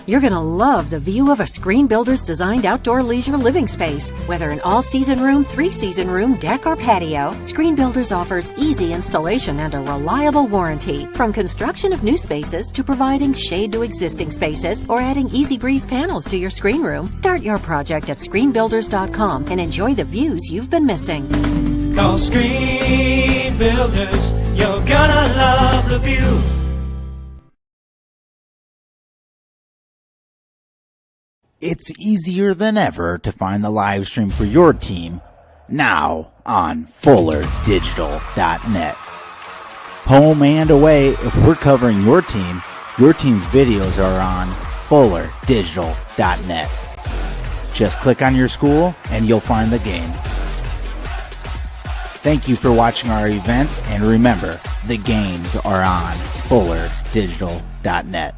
You're going to love the view of a Screen Builder's designed outdoor leisure living space. Whether an all-season room, three-season room, deck, or patio, Screen Builders offers easy installation and a reliable warranty. From construction of new spaces to providing shade to existing spaces or adding easy breeze panels to your screen room, start your project at screenbuilders.com and enjoy the views you've been missing. Call Screen Builders, you're gonna love the view. It's easier than ever to find the live stream for your team now on FullerDigital.net. Home and away, if we're covering your team's videos are on FullerDigital.net. Just click on your school and you'll find the game. Thank you for watching our events, and remember, the games are on FullerDigital.net.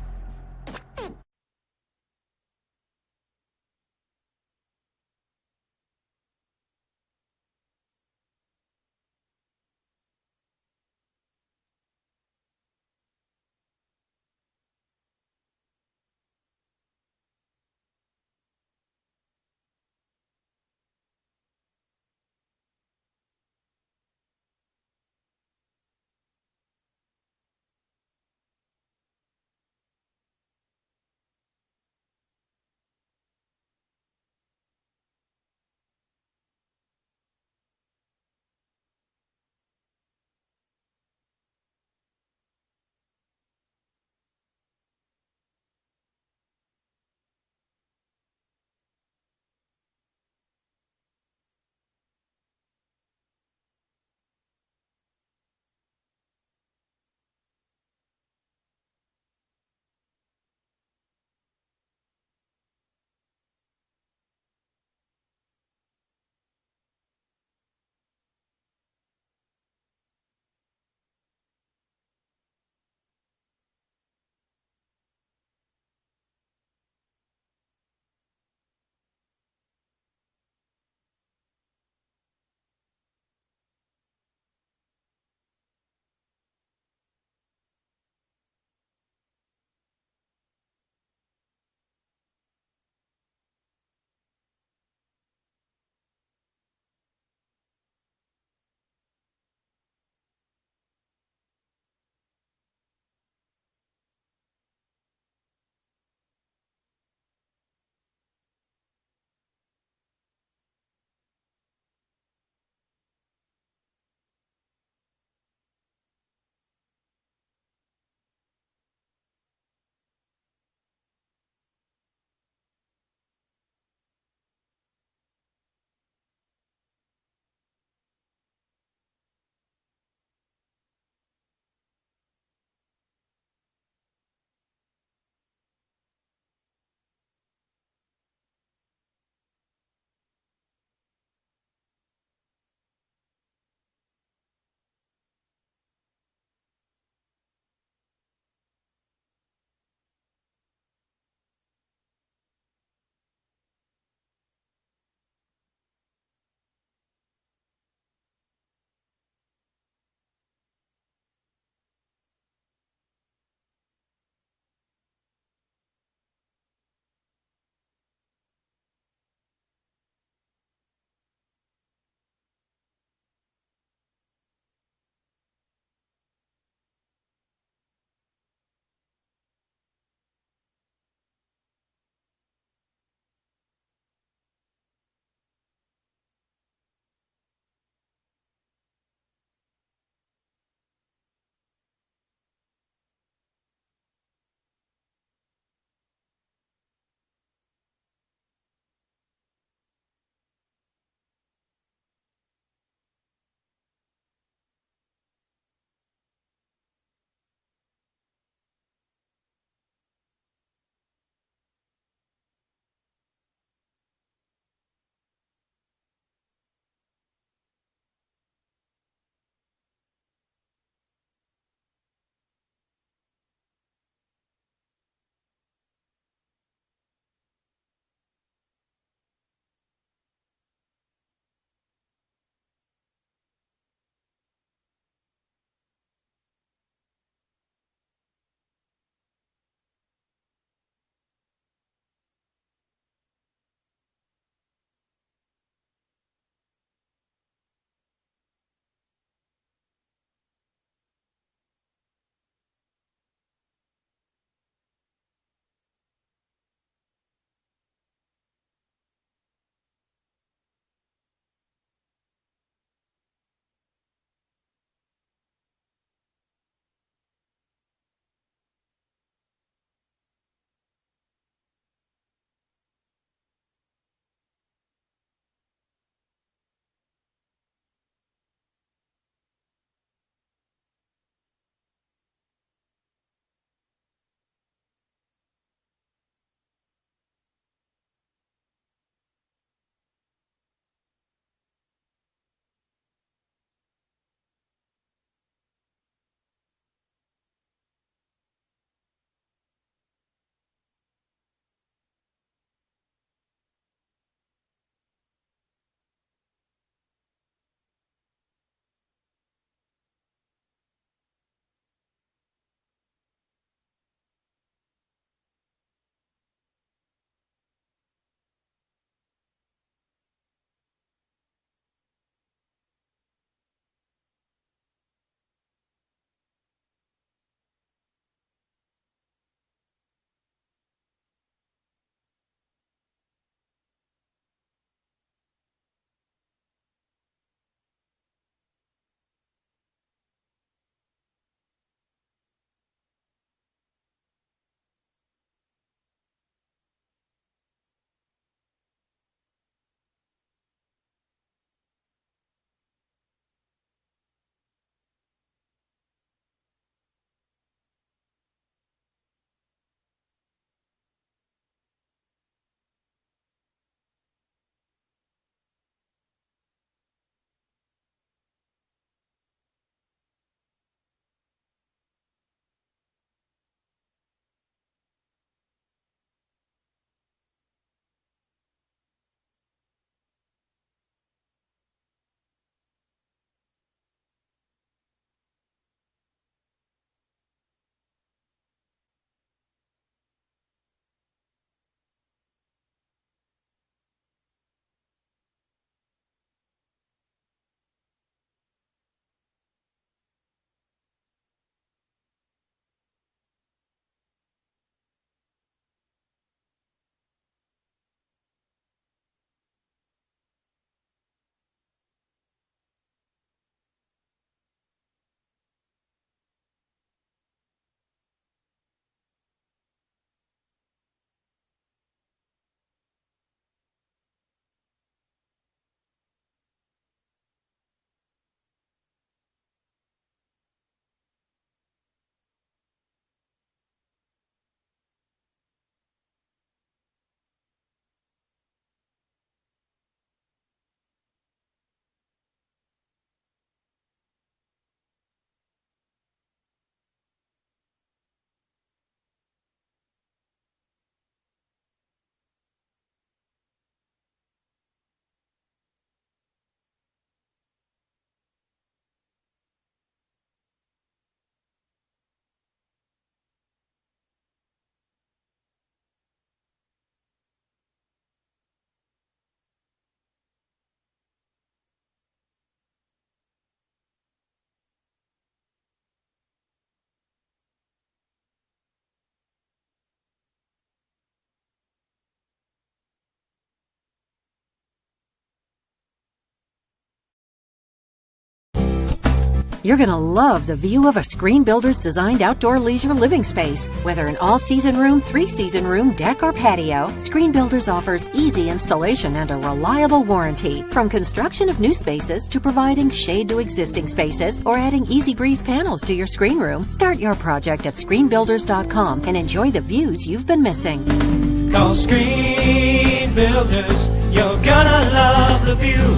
You're going to love the view of a Screen Builder's designed outdoor leisure living space. Whether an all-season room, three-season room, deck, or patio, Screen Builders offers easy installation and a reliable warranty. From construction of new spaces to providing shade to existing spaces or adding easy breeze panels to your screen room, start your project at screenbuilders.com and enjoy the views you've been missing. Call Screen Builders, you're gonna love the view.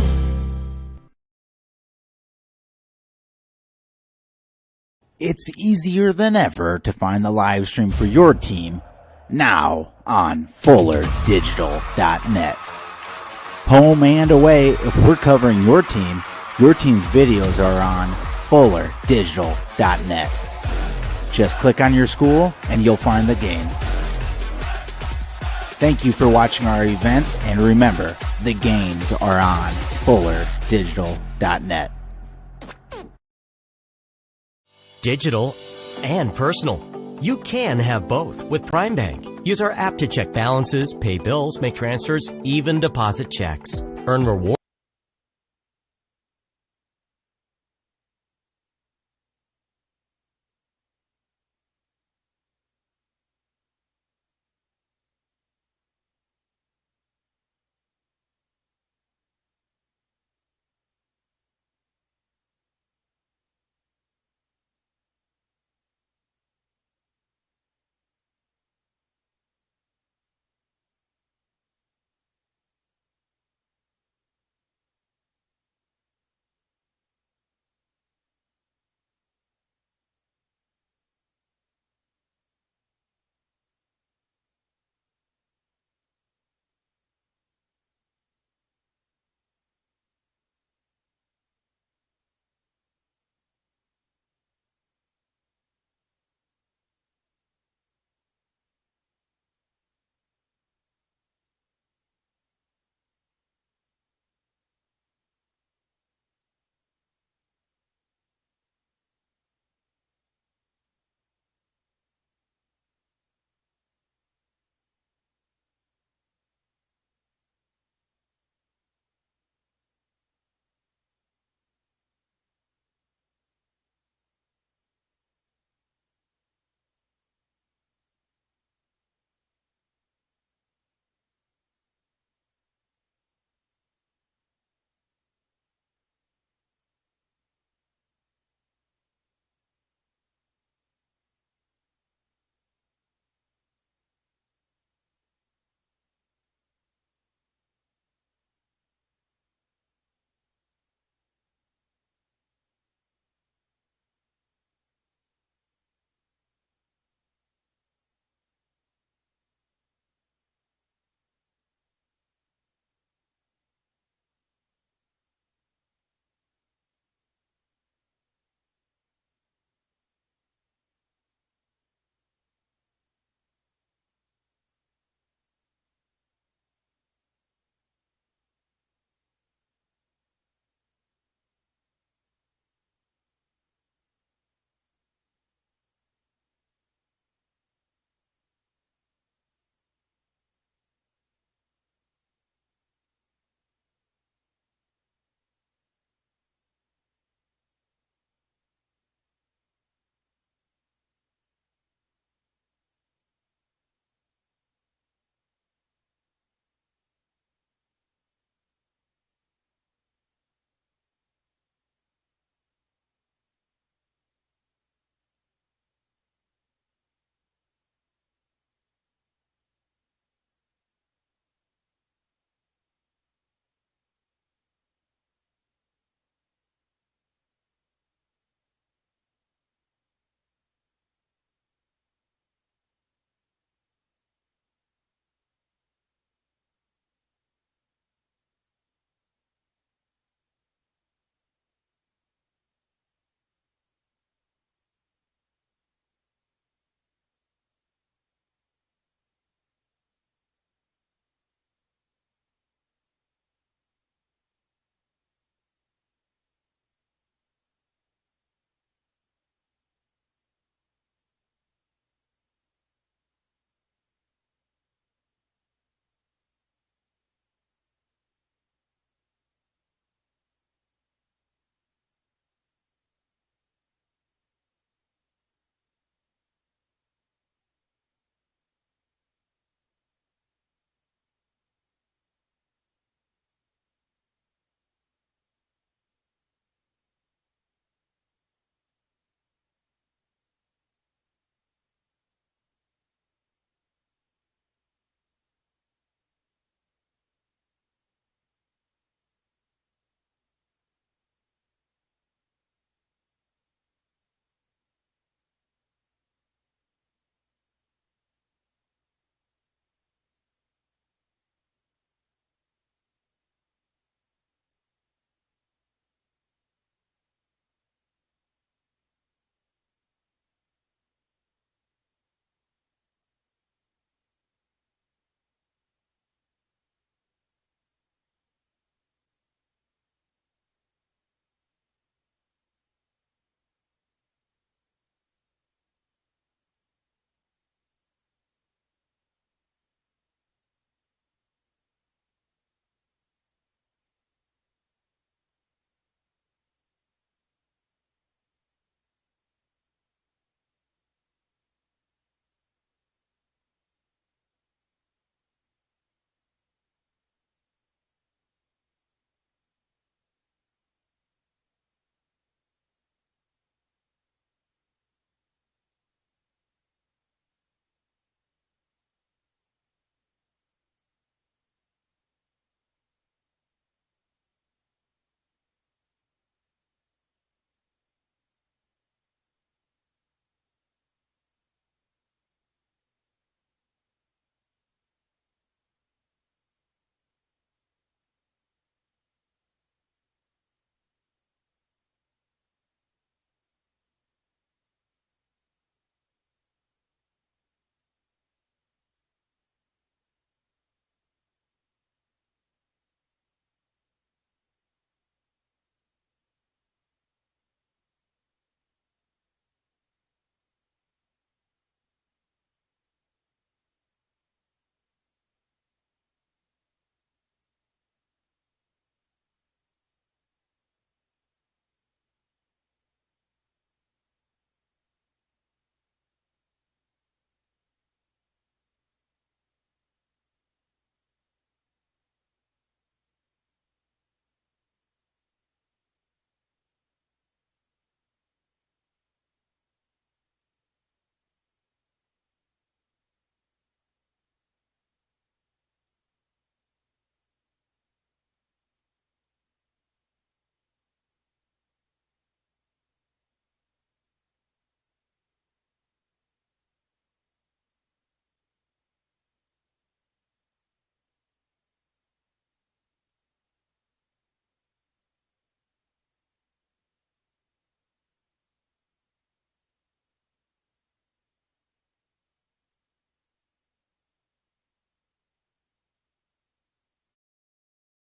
It's easier than ever to find the live stream for your team now on FullerDigital.net. Home and away, if we're covering your team's videos are on FullerDigital.net. Just click on your school and you'll find the game. Thank you for watching our events, and remember, the games are on FullerDigital.net. Digital and personal. You can have both with Prime Bank. Use our app to check balances, pay bills, make transfers, even deposit checks. Earn rewards.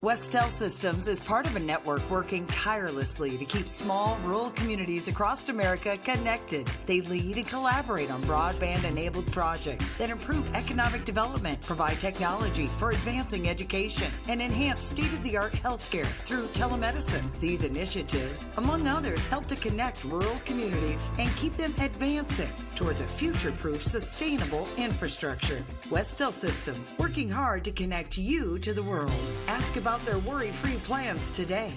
Westel Systems is part of a network working tirelessly to keep small, rural communities across America connected. They lead and collaborate on broadband-enabled projects that improve economic development, provide technology for advancing education, and enhance state-of-the-art healthcare through telemedicine. These initiatives, among others, help to connect rural communities and keep them advancing towards a future-proof, sustainable infrastructure. Westel Systems, working hard to connect you to the world. Ask about their worry-free plans today.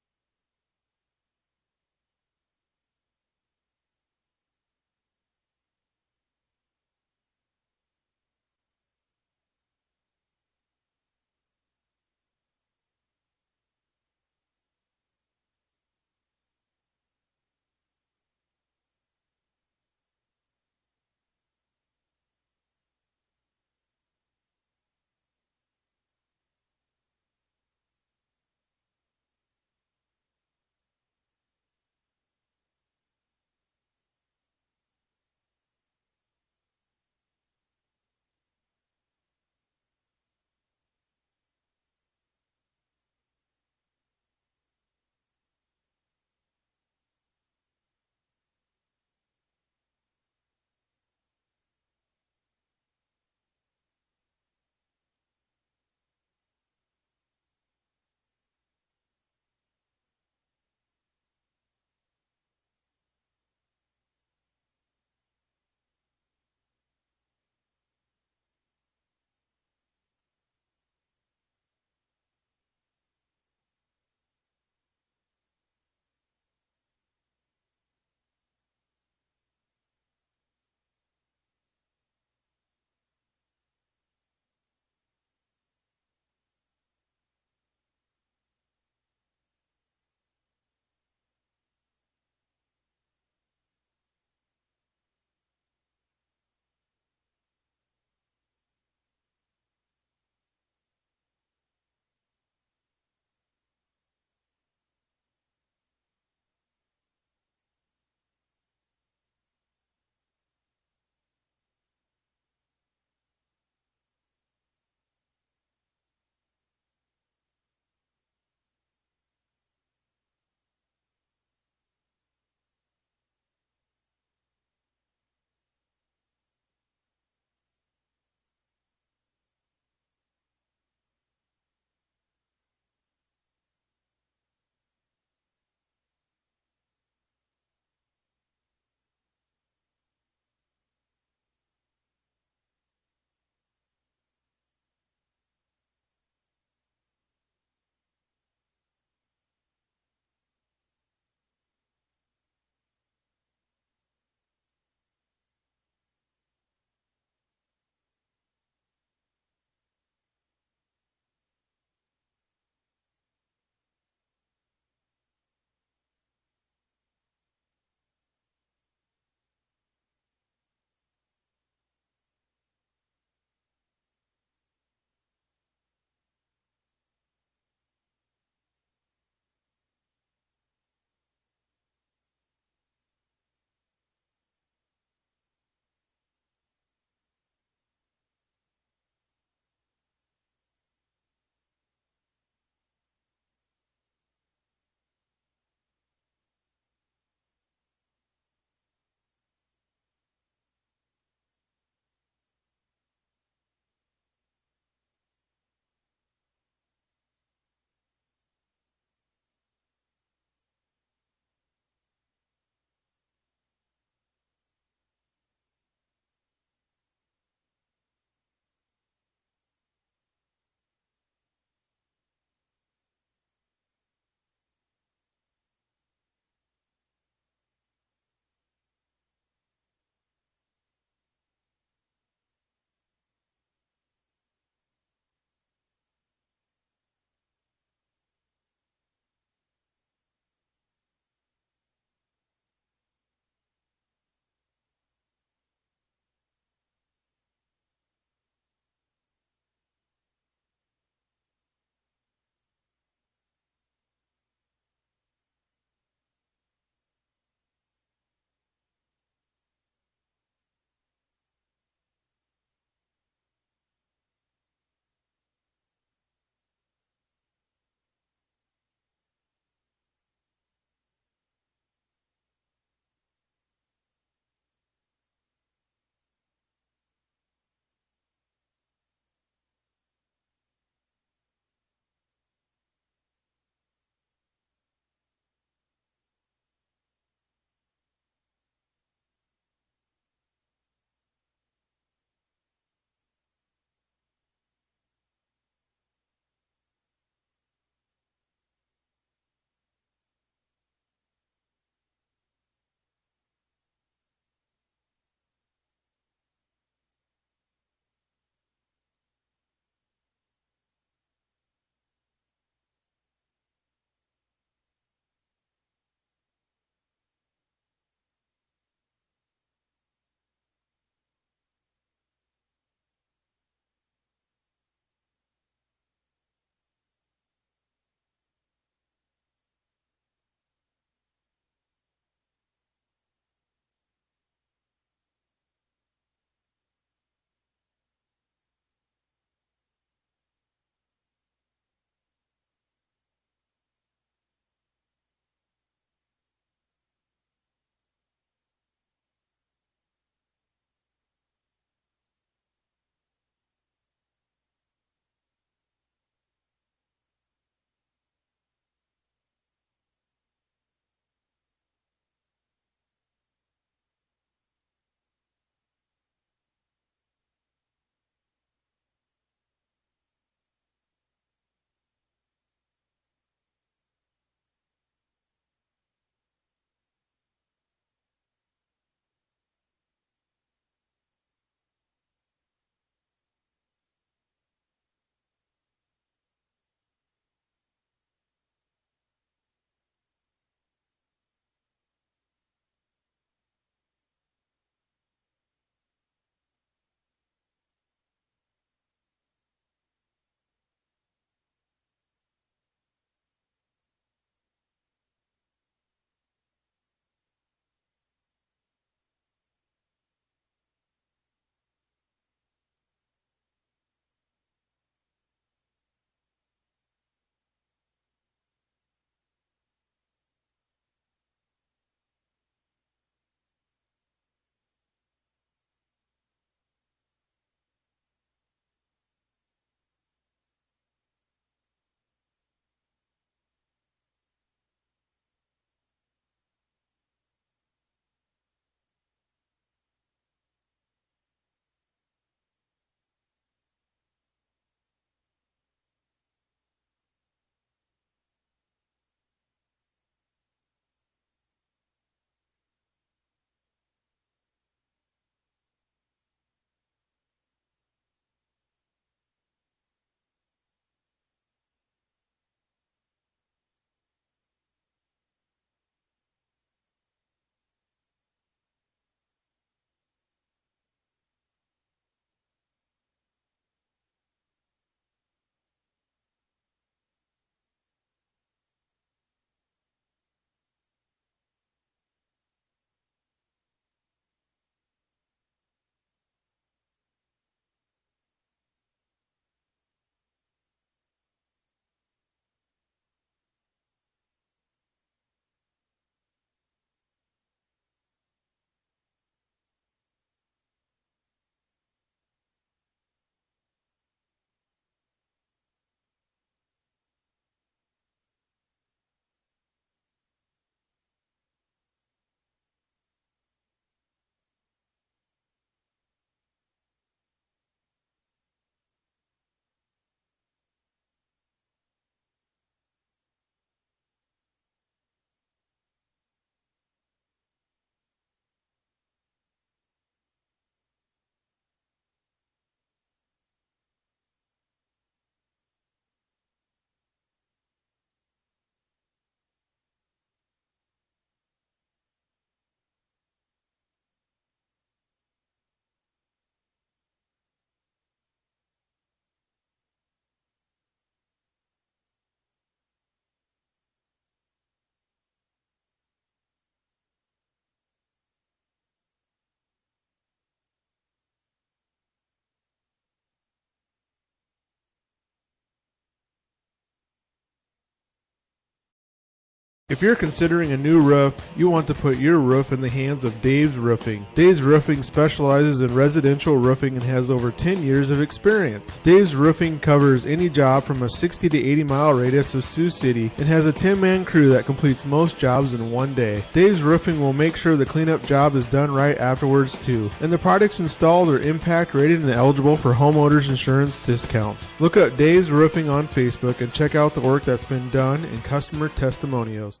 If you're considering a new roof, you want to put your roof in the hands of Dave's Roofing. Dave's Roofing specializes in residential roofing and has over 10 years of experience. Dave's Roofing covers any job from a 60 to 80 mile radius of Sioux City and has a 10-man crew that completes most jobs in one day. Dave's Roofing will make sure the cleanup job is done right afterwards too. And the products installed are impact rated and eligible for homeowners insurance discounts. Look up Dave's Roofing on Facebook and check out the work that's been done and customer testimonials.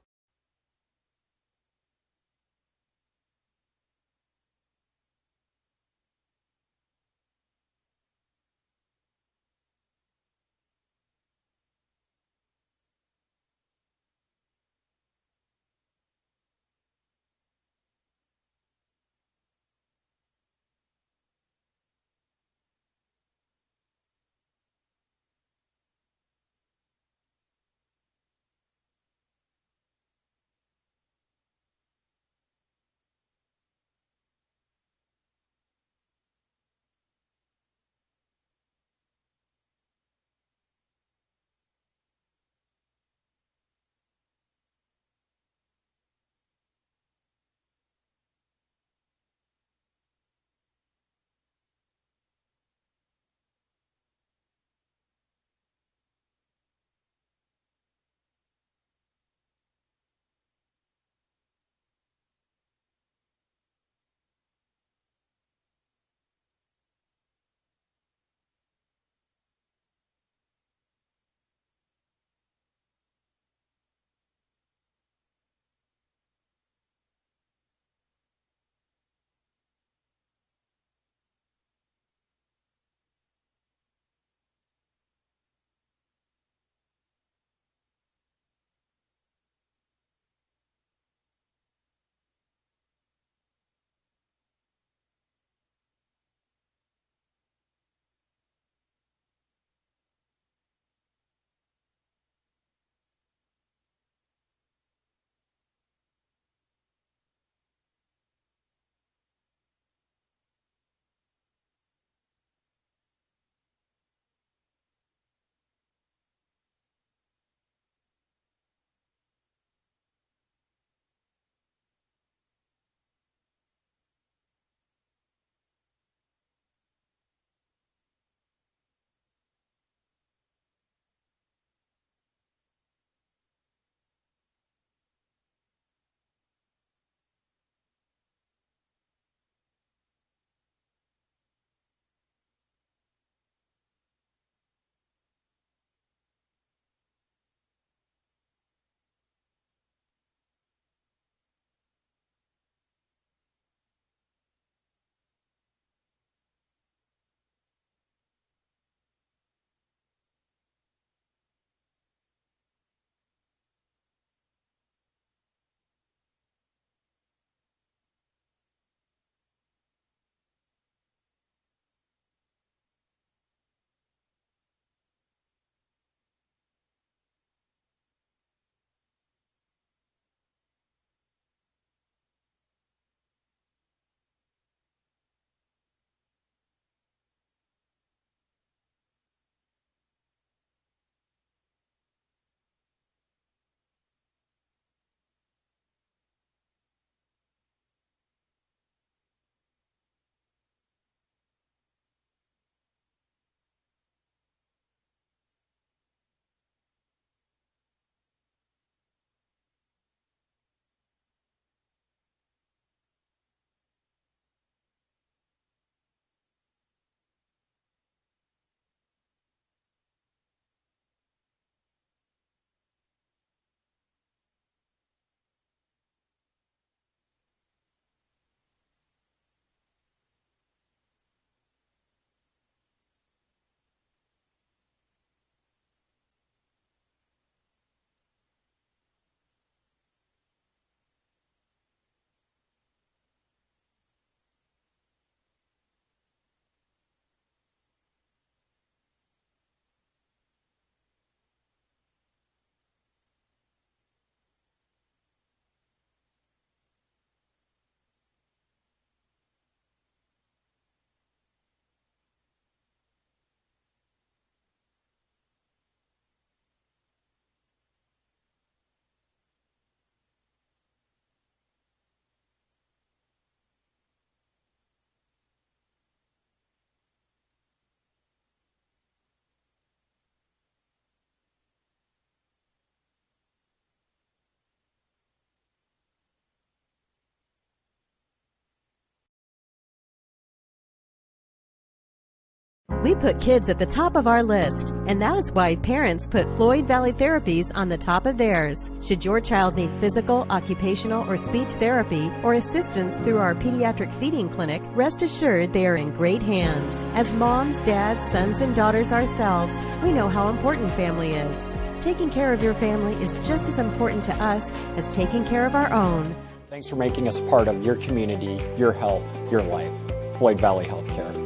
We put kids at the top of our list, and that is why parents put Floyd Valley Therapies on the top of theirs. Should your child need physical, occupational, or speech therapy or assistance through our pediatric feeding clinic, rest assured they are in great hands. As moms, dads, sons, and daughters ourselves, we know how important family is. Taking care of your family is just as important to us as taking care of our own. Thanks for making us part of your community, your health, your life. Floyd Valley Healthcare.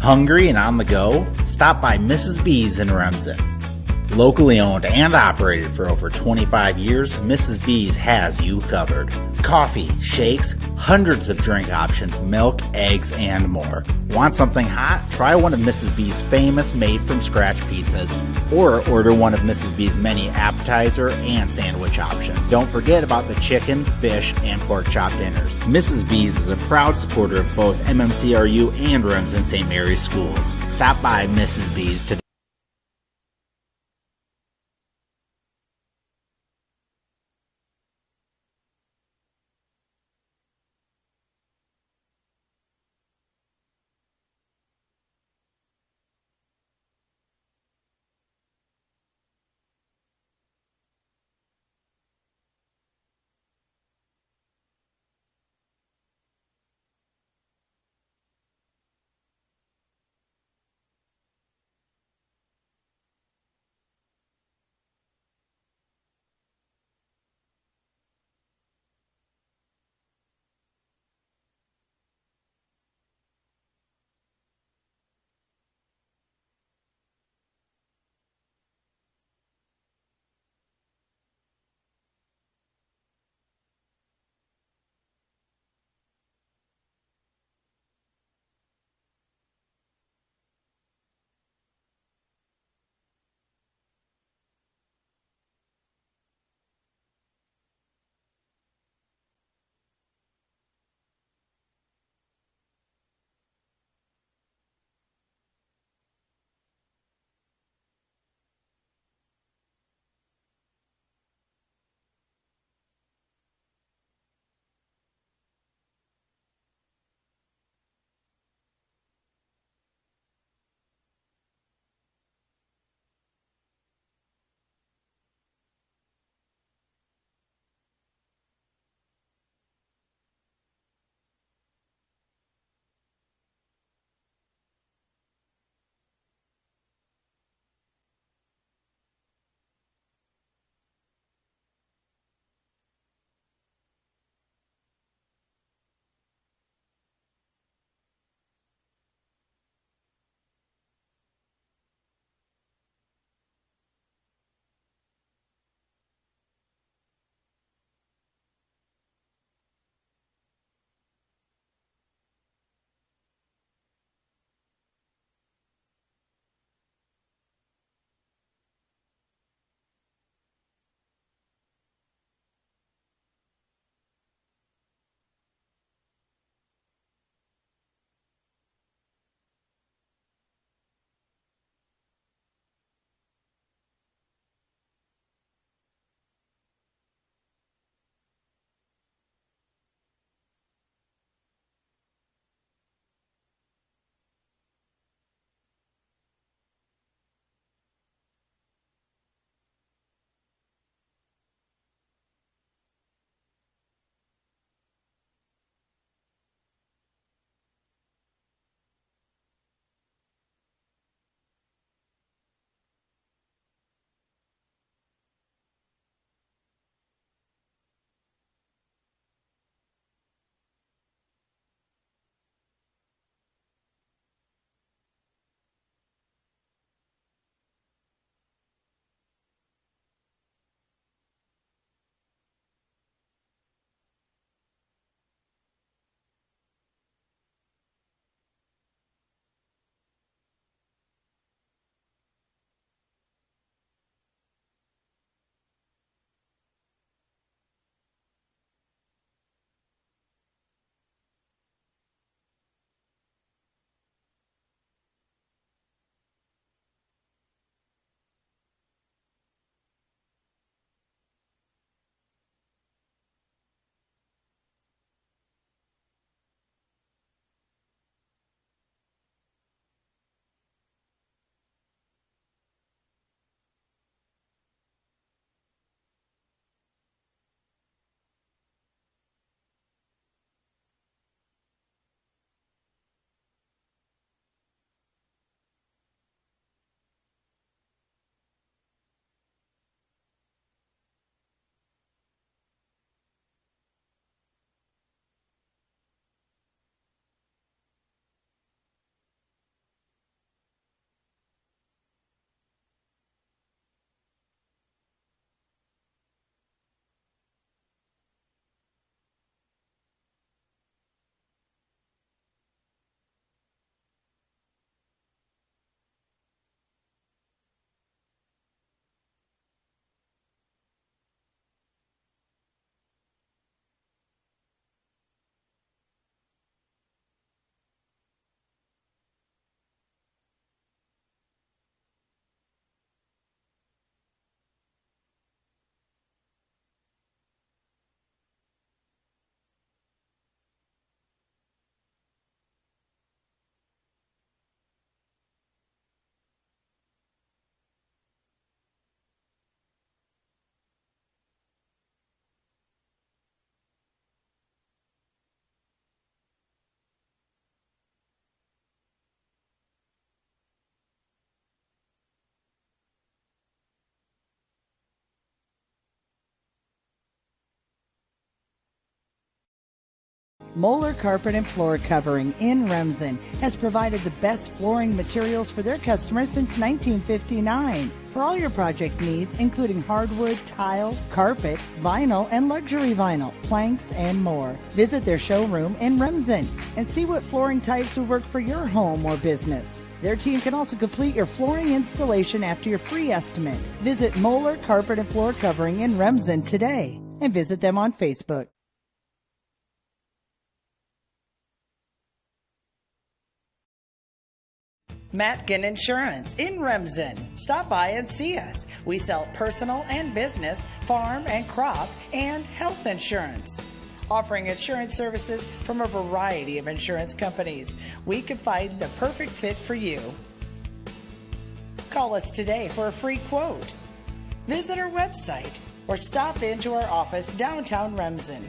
Hungry and on the go? Stop by Mrs. B's in Remsen. Locally owned and operated for over 25 years, Mrs. B's has you covered. Coffee, shakes, hundreds of drink options, milk, eggs, and more. Want something hot? Try one of Mrs. B's famous made-from-scratch pizzas, or order one of Mrs. B's many appetizer and sandwich options. Don't forget about the chicken, fish, and pork chop dinners. Mrs. B's is a proud supporter of both MMCRU and Remsen St. Mary's schools. Stop by Mrs. B's today. Moeller Carpet and Floor Covering in Remsen has provided the best flooring materials for their customers since 1959. For all your project needs, including hardwood, tile, carpet, vinyl, and luxury vinyl, planks, and more. Visit their showroom in Remsen and see what flooring types would work for your home or business. Their team can also complete your flooring installation after your free estimate. Visit Moeller Carpet and Floor Covering in Remsen today and visit them on Facebook. Matkin Insurance in Remsen. Stop by and see us. We sell personal and business, farm and crop, and health insurance. Offering insurance services from a variety of insurance companies, we can find the perfect fit for you. Call us today for a free quote. Visit our website or stop into our office downtown Remsen.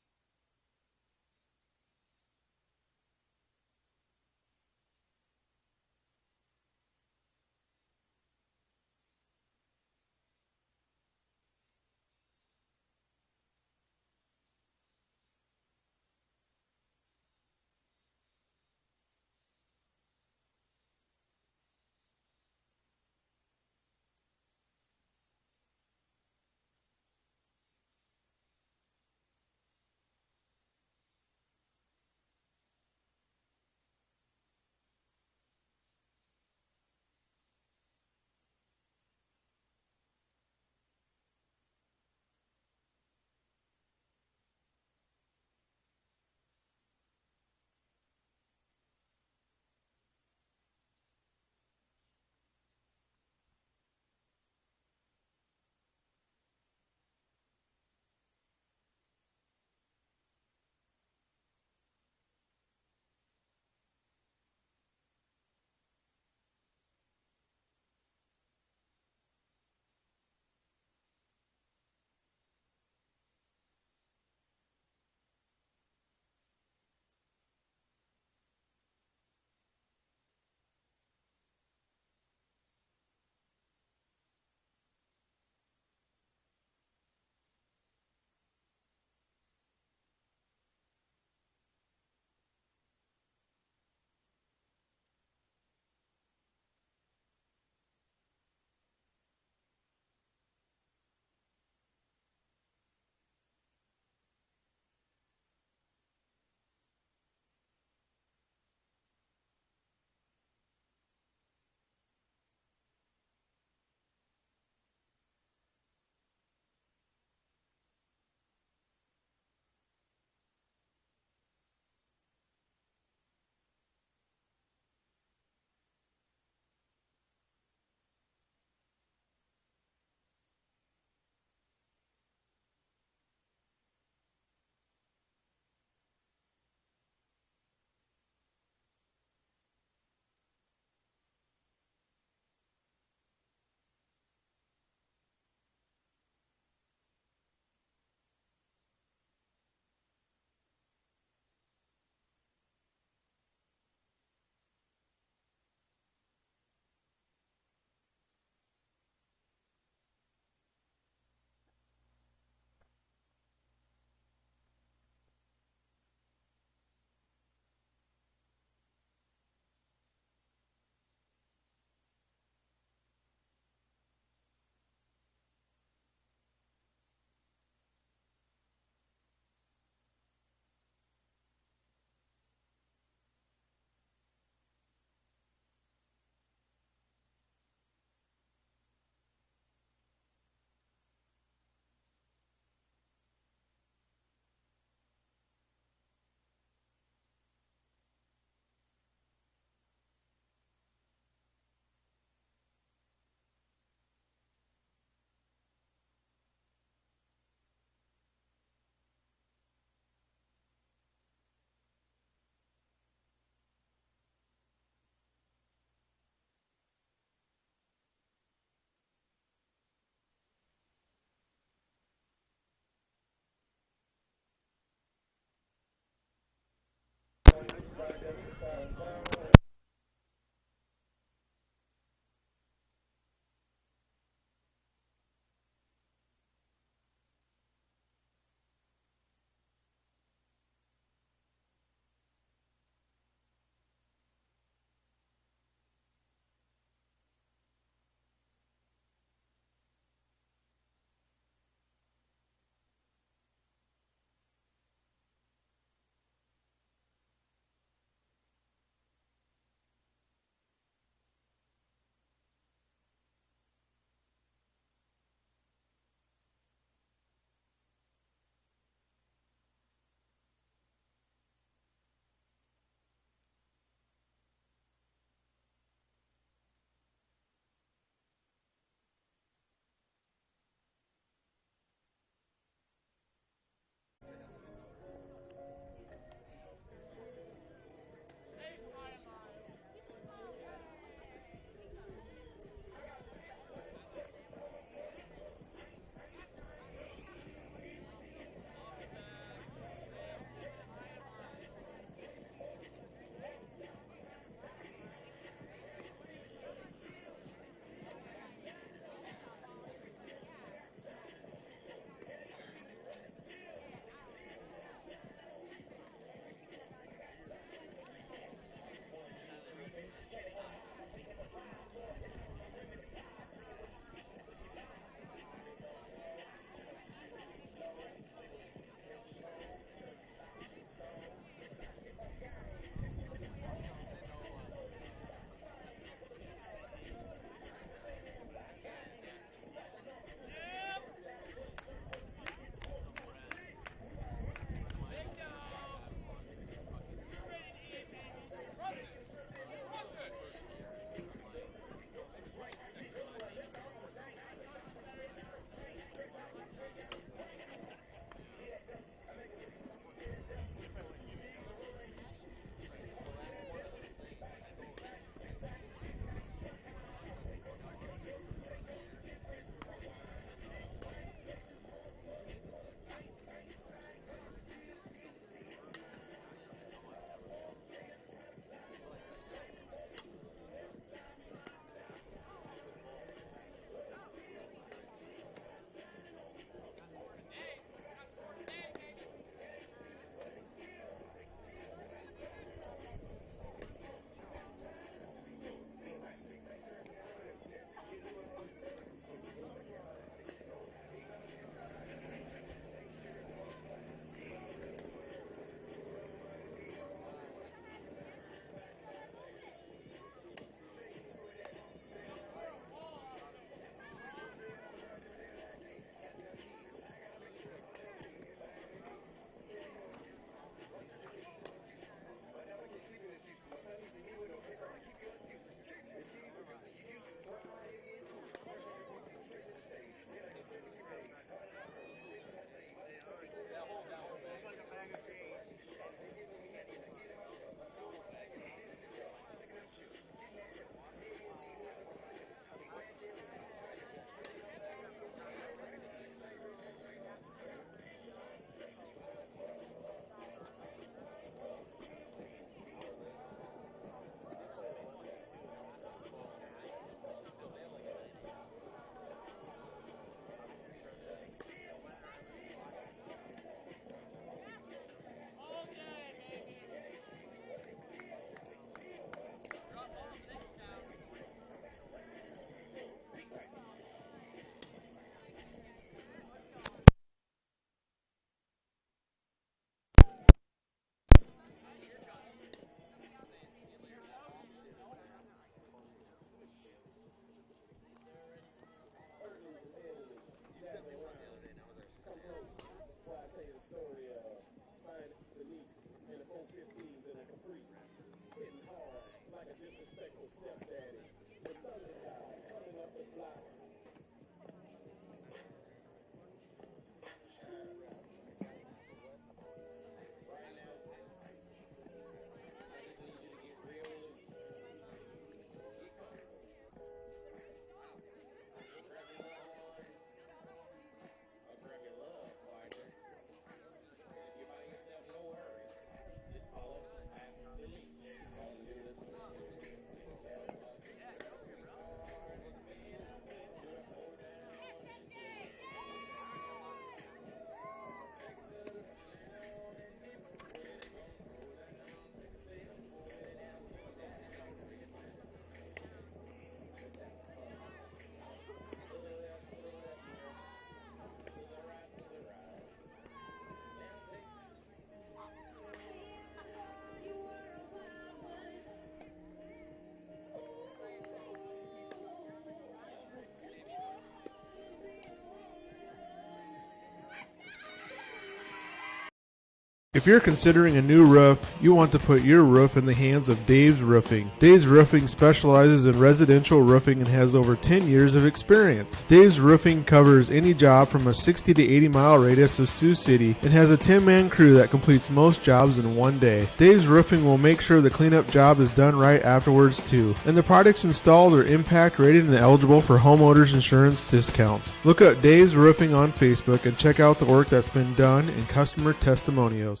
If you're considering a new roof, you want to put your roof in the hands of Dave's Roofing. Dave's Roofing specializes in residential roofing and has over 10 years of experience. Dave's Roofing covers any job from a 60 to 80 mile radius of Sioux City and has a 10-man crew that completes most jobs in one day. Dave's Roofing will make sure the cleanup job is done right afterwards too. And the products installed are impact rated and eligible for homeowners insurance discounts. Look up Dave's Roofing on Facebook and check out the work that's been done and customer testimonials.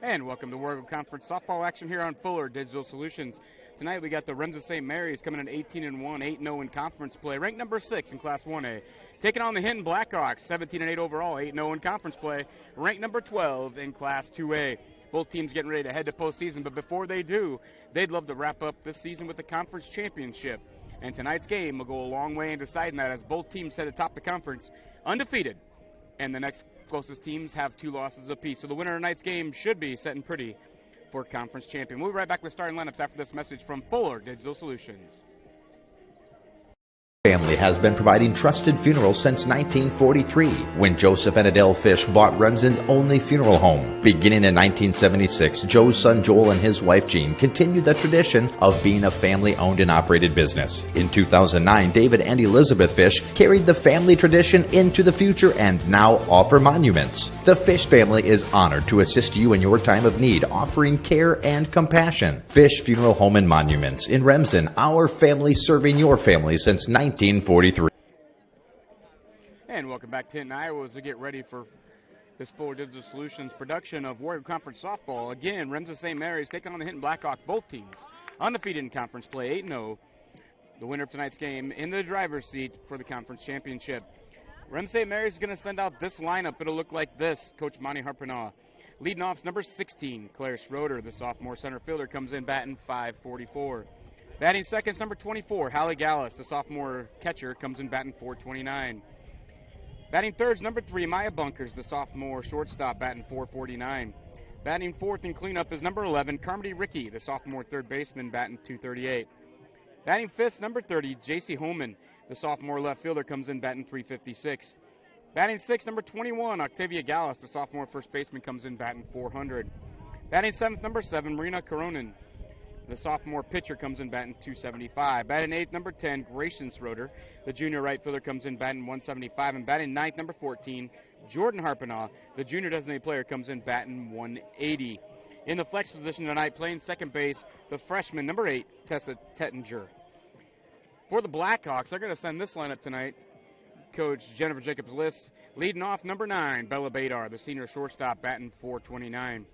And welcome to Wargo Conference softball action here on Fuller Digital Solutions. Tonight we got the Remsen St. Mary's coming in 18-1, 8-0 in conference play, ranked number 6 in Class 1A. Taking on the Hinton Blackhawks, 17-8 overall, 8-0 in conference play, ranked number 12 in Class 2A. Both teams getting ready to head to postseason, but before they do, they'd love to wrap up this season with the conference championship. And tonight's game will go a long way in deciding that, as both teams sit atop the conference undefeated, and the next closest teams have 2 losses apiece. So the winner of tonight's game should be setting pretty for conference champion. We'll be right back with starting lineups after this message from Fuller Digital Solutions. Family has been providing trusted funerals since 1943, when Joseph and Adele Fish bought Remsen's only funeral home. Beginning in 1976, Joe's son Joel and his wife Jean continued the tradition of being a family-owned and operated business. In 2009, David and Elizabeth Fish carried the family tradition into the future and now offer monuments. The Fish family is honored to assist you in your time of need, offering care and compassion. Fish Funeral Home and Monuments in Remsen, our family serving your family since 1943. And welcome back to Hinton, Iowa, as we get ready for this Fuller Digital Solutions production of Warrior Conference Softball. Again, Remsen St. Mary's taking on the Hinton Blackhawks, both teams undefeated in conference play, 8-0. The winner of tonight's game in the driver's seat for the conference championship. Remsen St. Mary's is going to send out this lineup. It'll look like this. Coach Monty Harpanaugh. Leading off is number 16, Claire Schroeder. The sophomore center fielder comes in batting .544. Batting second is number 24, Hallie Gallus. The sophomore catcher comes in batting .429. Batting third is number 3, Maya Bunkers. The sophomore shortstop batting .449. Batting fourth in cleanup is number 11, Carmody Ricky. The sophomore third baseman batting .238. Batting fifth is number 30, J.C. Holman. The sophomore left fielder comes in batting .356. Batting sixth, number 21, Octavia Gallus. The sophomore first baseman comes in batting .400. Batting seventh, number 7, Marina Coronin. The sophomore pitcher comes in batting .275. Batting eighth, number 10, Grayson Schroeder. The junior right fielder comes in batting .175. And batting ninth, number 14, Jordan Harpanaugh. The junior designated player comes in batting .180. In the flex position tonight, playing second base, the freshman, number 8, Tessa Tettinger. For the Blackhawks, they're going to send this lineup tonight. Coach Jennifer Jacobs List leading off, number 9, Bella Badar, the senior shortstop, batting .429.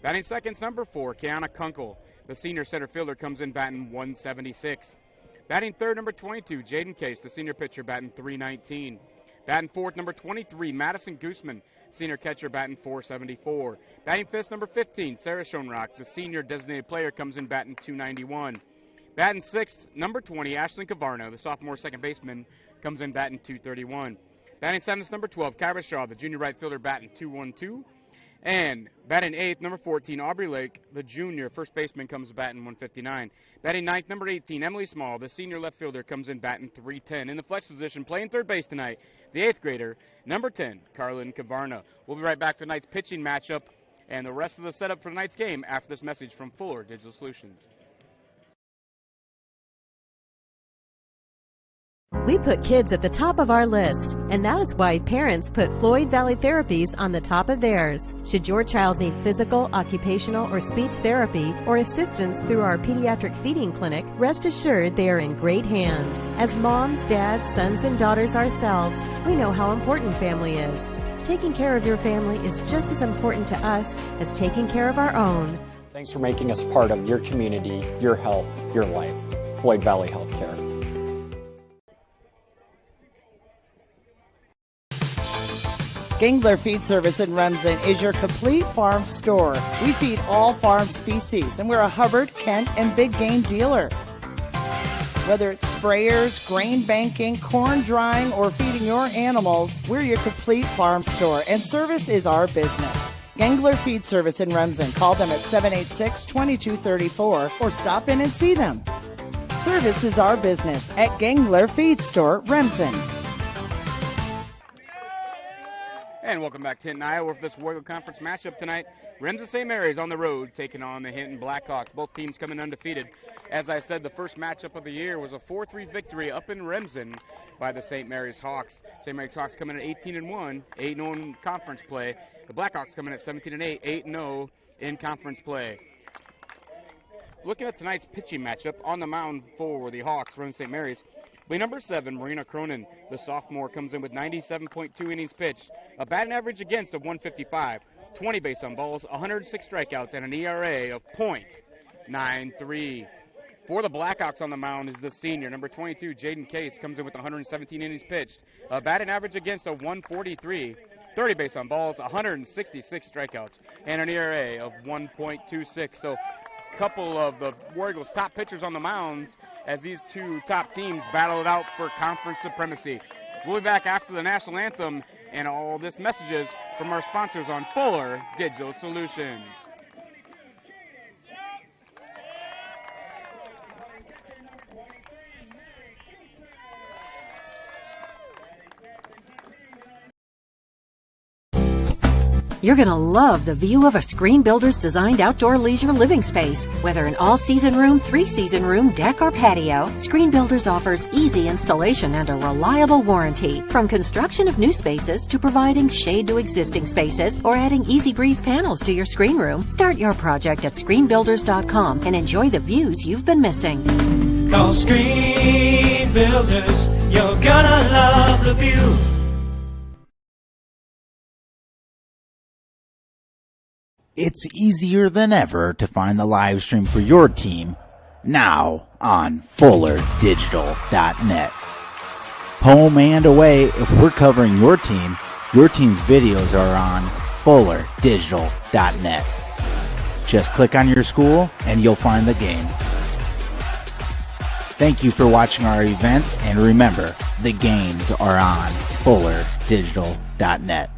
Batting seconds, number 4, Kiana Kunkel. The senior center fielder comes in batting .176. Batting third, number 22, Jaden Case, the senior pitcher, batting .319. Batting fourth, number 23, Madison Gooseman, senior catcher, batting .474. Batting fifth, number 15, Sarah Schoenrock, the senior designated player, comes in batting .291. Batting sixth, number 20, Ashlyn Cavarno, the sophomore second baseman, comes in batting .231. Batting seventh, number 12, Kyra Shaw, the junior right fielder, batting .212. And batting eighth, number 14, Aubrey Lake, the junior first baseman, comes batting .159. Batting ninth, number 18, Emily Small, the senior left fielder, comes in batting .310. In the flex position, playing third base tonight, the 8th grader, number 10, Carlin Cavarna. We'll be right back to tonight's pitching matchup and the rest of the setup for tonight's game after this message from Fuller Digital Solutions. We put kids at the top of our list, and that is why parents put Floyd Valley Therapies on the top of theirs. Should your child need physical, occupational, or speech therapy or assistance through our pediatric feeding clinic, rest assured they are in great hands. As moms, dads, sons, and daughters ourselves, we know how important family is. Taking care of your family is just as important to us as taking care of our own. Thanks for making us part of your community, your health, your life. Floyd Valley Healthcare. Gangler Feed Service in Remsen is your complete farm store. We feed all farm species, and we're a Hubbard, Kent, and big game dealer. Whether it's sprayers, grain banking, corn drying, or feeding your animals, we're your complete farm store, and service is our business. Gangler Feed Service in Remsen. Call them at 786-2234 or stop in and see them. Service is our business at Gangler Feed Store, Remsen. And welcome back to Hinton, Iowa for this Warrior Conference matchup tonight. Remsen St. Mary's on the road taking on the Hinton Blackhawks. Both teams coming undefeated. As I said, the first matchup of the year was a 4-3 victory up in Remsen by the St. Mary's Hawks. St. Mary's Hawks coming at 18-1, 8-0 in conference play. The Blackhawks coming at 17-8, 8-0 in conference play. Looking at tonight's pitching matchup, on the mound for the Hawks, Remsen St. Mary's, play number 7, Marina Cronin, the sophomore, comes in with 97.2 innings pitched, a batting average against of 155, 20 base on balls, 106 strikeouts, and an ERA of .93. For the Blackhawks on the mound is the senior, number 22, Jaden Case, comes in with 117 innings pitched, a batting average against of 143, 30 base on balls, 166 strikeouts, and an ERA of 1.26. So a couple of the War Eagles' top pitchers on the mounds as these two top teams battle it out for conference supremacy. We'll be back after the national anthem and all this messages from our sponsors on Fuller Digital Solutions. You're going to love the view of a Screen Builder's designed outdoor leisure living space. Whether an all-season room, 3-season room, deck, or patio, Screen Builders offers easy installation and a reliable warranty. From construction of new spaces to providing shade to existing spaces or adding Easy Breeze panels to your screen room, start your project at screenbuilders.com and enjoy the views you've been missing. Call Screen Builders, you're gonna love the view. It's easier than ever to find the live stream for your team now on FullerDigital.net. Home and away, if we're covering your team's videos are on FullerDigital.net. Just click on your school and you'll find the game. Thank you for watching our events, and remember, the games are on FullerDigital.net.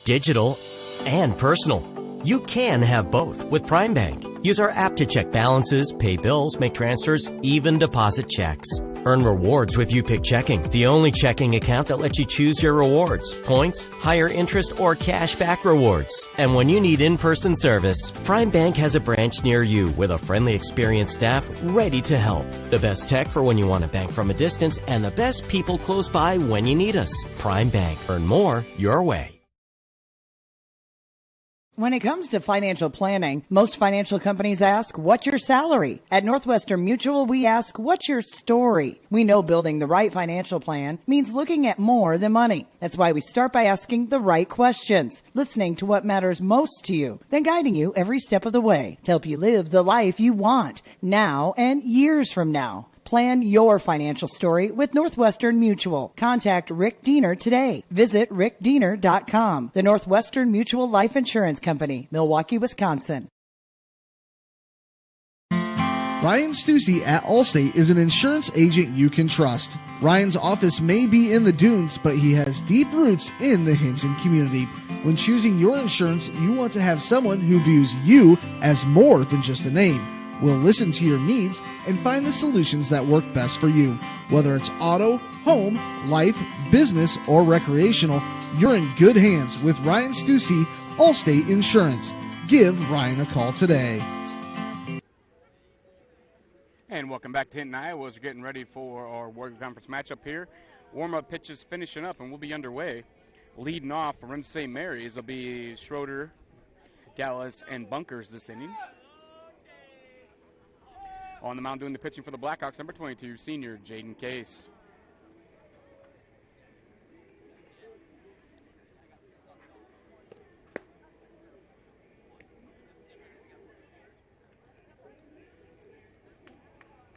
Digital and personal. You can have both with Prime Bank. Use our app to check balances, pay bills, make transfers, even deposit checks. Earn rewards with YouPick Checking, the only checking account that lets you choose your rewards, points, higher interest, or cash back rewards. And when you need in-person service, Prime Bank has a branch near you with a friendly, experienced staff ready to help. The best tech for when you want to bank from a distance, and the best people close by when you need us. Prime Bank. Earn more your way. When it comes to financial planning, most financial companies ask, what's your salary? At Northwestern Mutual, we ask, what's your story? We know building the right financial plan means looking at more than money. That's why we start by asking the right questions, listening to what matters most to you, then guiding you every step of the way to help you live the life you want now and years from now. Plan your financial story with Northwestern Mutual. Contact Rick Diener today. Visit rickdiener.com. The Northwestern Mutual Life Insurance Company, Milwaukee, Wisconsin. Ryan Stussy at Allstate is an insurance agent you can trust. Ryan's office may be in the dunes, but he has deep roots in the Hinton community. When choosing your insurance, you want to have someone who views you as more than just a name. We'll listen to your needs and find the solutions that work best for you. Whether it's auto, home, life, business, or recreational, you're in good hands with Ryan Stussy, Allstate Insurance. Give Ryan a call today. And welcome back to Hinton, Iowa. We're getting ready for our Warrior Conference matchup here. Warm-up pitches finishing up, and we'll be underway. Leading off for Remsen St. Mary's will be Schroeder, Gallus, and Bunkers this inning. On the mound doing the pitching for the Blackhawks, number 22, senior Jaden Case.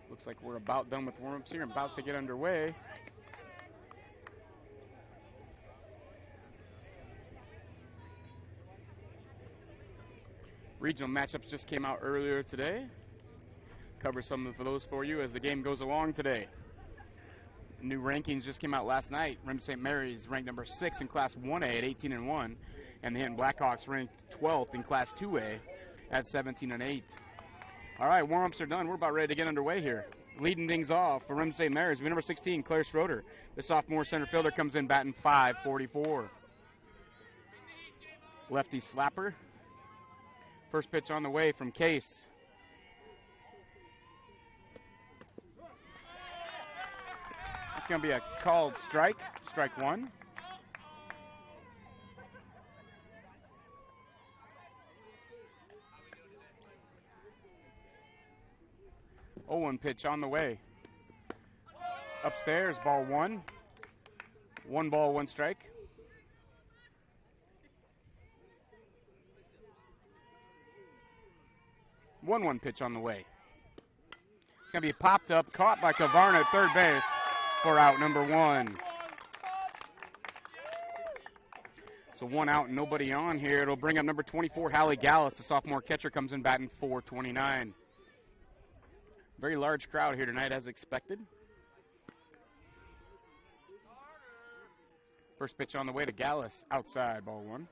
Looks like we're about done with warm-ups here, about to get underway. Regional matchups just came out earlier today. Cover some of those for you as the game goes along today. New rankings just came out last night. Remsen St. Mary's ranked number 6 in Class 1A at 18-1, and the Hinton Blackhawks ranked 12th in Class 2A at 17-8. All right, warm-ups are done. We're about ready to get underway here. Leading things off for Remsen St. Mary's, number 16, Claire Schroeder. The sophomore center fielder comes in batting .544. Lefty slapper. First pitch on the way from Case. It's going to be a called strike. Strike one. Oh, one pitch on the way. Upstairs, ball one. 1 ball, 1 strike. One pitch on the way. It's going to be popped up, caught by Kavarna at third base for out number 1. So 1 out, nobody on here. It'll bring up number 24, Hallie Gallus. The sophomore catcher comes in batting .429. Very large crowd here tonight as expected. First pitch on the way to Gallus, outside, ball 1.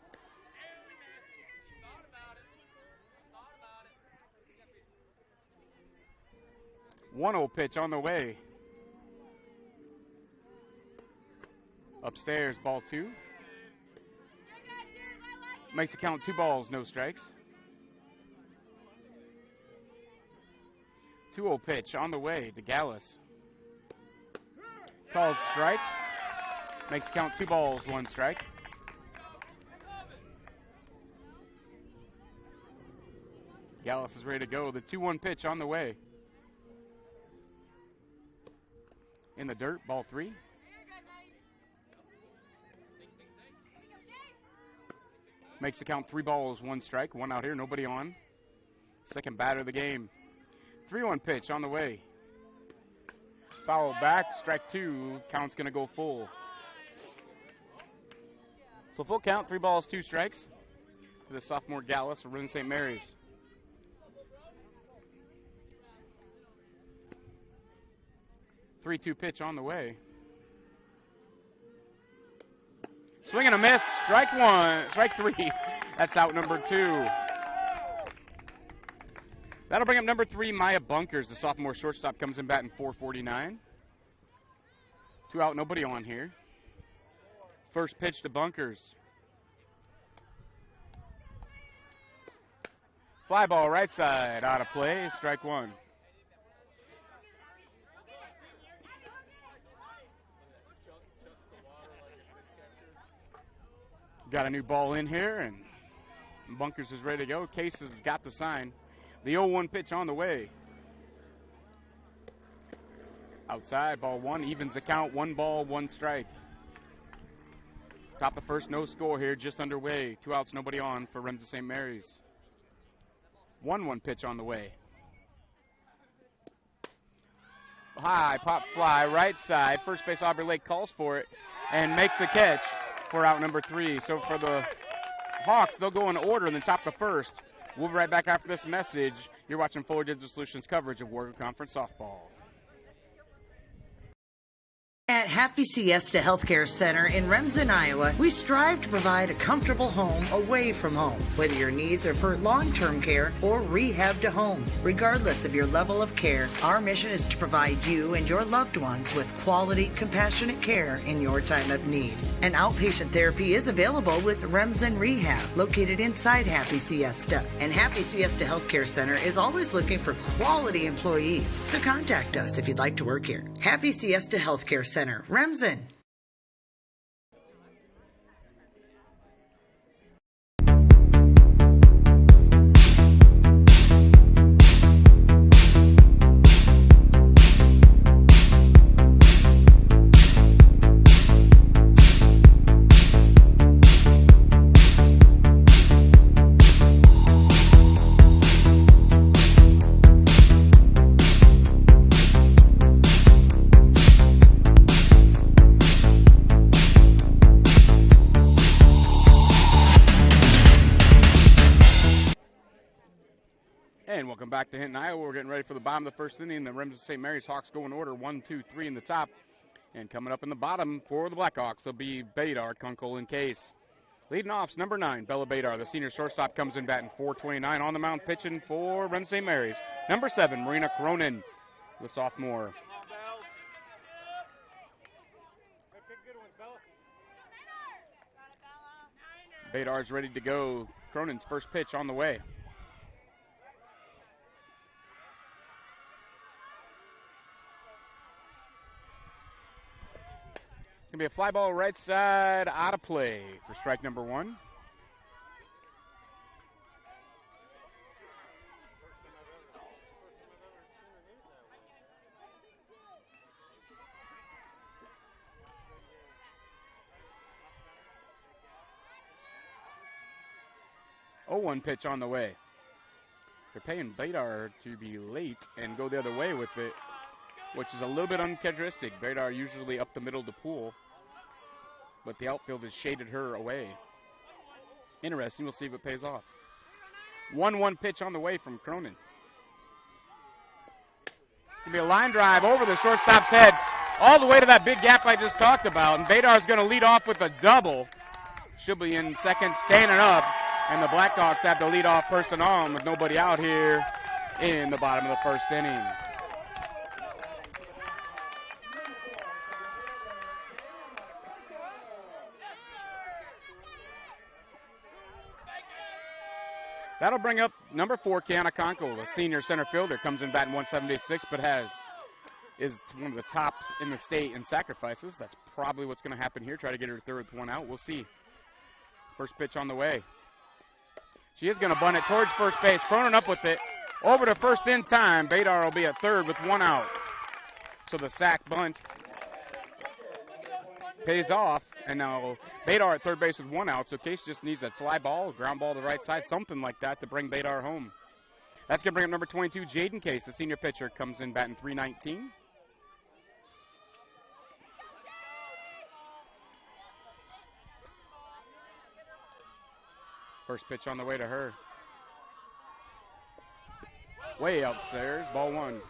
One-0 pitch on the way. Upstairs, ball 2. Makes the count 2 balls, no strikes. 2-0 pitch on the way to Gallus. Called strike. Makes the count 2 balls, 1 strike. Gallus is ready to go. The 2-1 pitch on the way. In the dirt, ball 3. Makes the count 3 balls, 1 strike. 1 out here, nobody on. Second batter of the game. 3-1 pitch on the way. Foul back, strike 2. Count's going to go full. So full count, 3 balls, 2 strikes to the sophomore Gallus of Remsen St. Mary's. Three-2 pitch on the way. Swing and a miss. Strike 1. Strike 3. That's out number 2. That'll bring up number 3, Maya Bunkers. The sophomore shortstop comes in batting .449. 2 out, nobody on here. First pitch to Bunkers. Fly ball right side, out of play. Strike 1. Got a new ball in here, and Bunkers is ready to go. Case has got the sign. The 0-1 pitch on the way. Outside, ball 1, evens the count. 1 ball, 1 strike. Top the first, no score here, just underway. 2 outs, nobody on for Remsen St. Mary's. 1-1 pitch on the way. High pop fly, right side. First base Aubrey Lake calls for it and makes the catch for out number 3. So for the Hawks, they'll go in order and then top the first. We'll be right back after this message. You're watching Fuller Digital Solutions coverage of Warrior Conference softball. At Happy Siesta Healthcare Center in Remsen, Iowa, we strive to provide a comfortable home away from home, whether your needs are for long-term care or rehab to home. Regardless of your level of care, our mission is to provide you and your loved ones with quality, compassionate care in your time of need. An outpatient therapy is available with Remsen Rehab, located inside Happy Siesta. And Happy Siesta Healthcare Center is always looking for quality employees, so contact us if you'd like to work here. Happy Siesta Healthcare Center, Remsen. And welcome back to Hinton, Iowa. We're getting ready for the bottom of the first inning. The Remsen St. Mary's Hawks go in order, 1, 2, 3 in the top. And coming up in the bottom for the Blackhawks will be Badar, Kunkel, and Case. Leading off's number 9, Bella Badar. The senior shortstop comes in batting .429 on the mound, pitching for Remsen St. Mary's. Number 7, Marina Cronin. the sophomore. Badar's ready to go. Cronin's first pitch on the way. It's going to be a fly ball right side, out of play for strike number 1. One pitch on the way. They're paying Badar to be late and go the other way with it, which is a little bit uncharacteristic. Badar usually up the middle of the pool, but the outfield has shaded her away. Interesting. We'll see if it pays off. 1-1 pitch on the way from Cronin. Gonna be a line drive over the shortstop's head, all the way to that big gap I just talked about, and Badar's going to lead off with a double. She'll be in second, standing up. And the Blackhawks have the leadoff person on with nobody out here in the bottom of the first inning. That'll bring up number 4, Kiana Conkle, a senior center fielder, comes in batting 176, but is one of the tops in the state in sacrifices. That's probably what's going to happen here. Try to get her third with 1 out. We'll see. First pitch on the way. She is going to bunt it towards first base. Cronin up with it. Over to first in time. Badar will be at third with 1 out. So the sack bunt pays off. And now Badar at third base with 1 out. So Case just needs a fly ball, ground ball to the right side, something like that to bring Badar home. That's going to bring up number 22, Jaden Case. The senior pitcher comes in batting .319. First pitch on the way to her. Way upstairs, ball 1.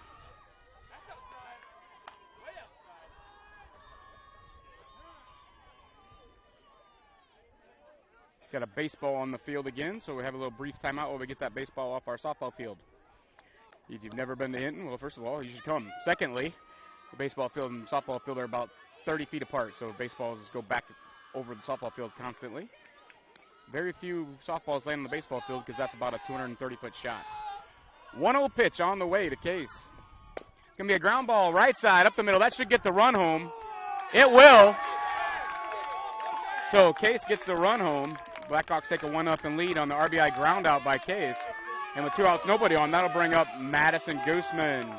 Got a baseball on the field again, so we have a little brief timeout while we get that baseball off our softball field. If you've never been to Hinton, well, first of all, you should come. Secondly, the baseball field and softball field are about 30 feet apart, so baseballs go back over the softball field constantly. Very few softballs land on the baseball field because that's about a 230-foot shot. 1-0 pitch on the way to Case. It's going to be a ground ball right side up the middle. That should get the run home. It will. So Case gets the run home. Blackhawks take a 1-0 lead on the RBI ground out by Case. And with 2 outs, nobody on, that'll bring up Madison Gooseman.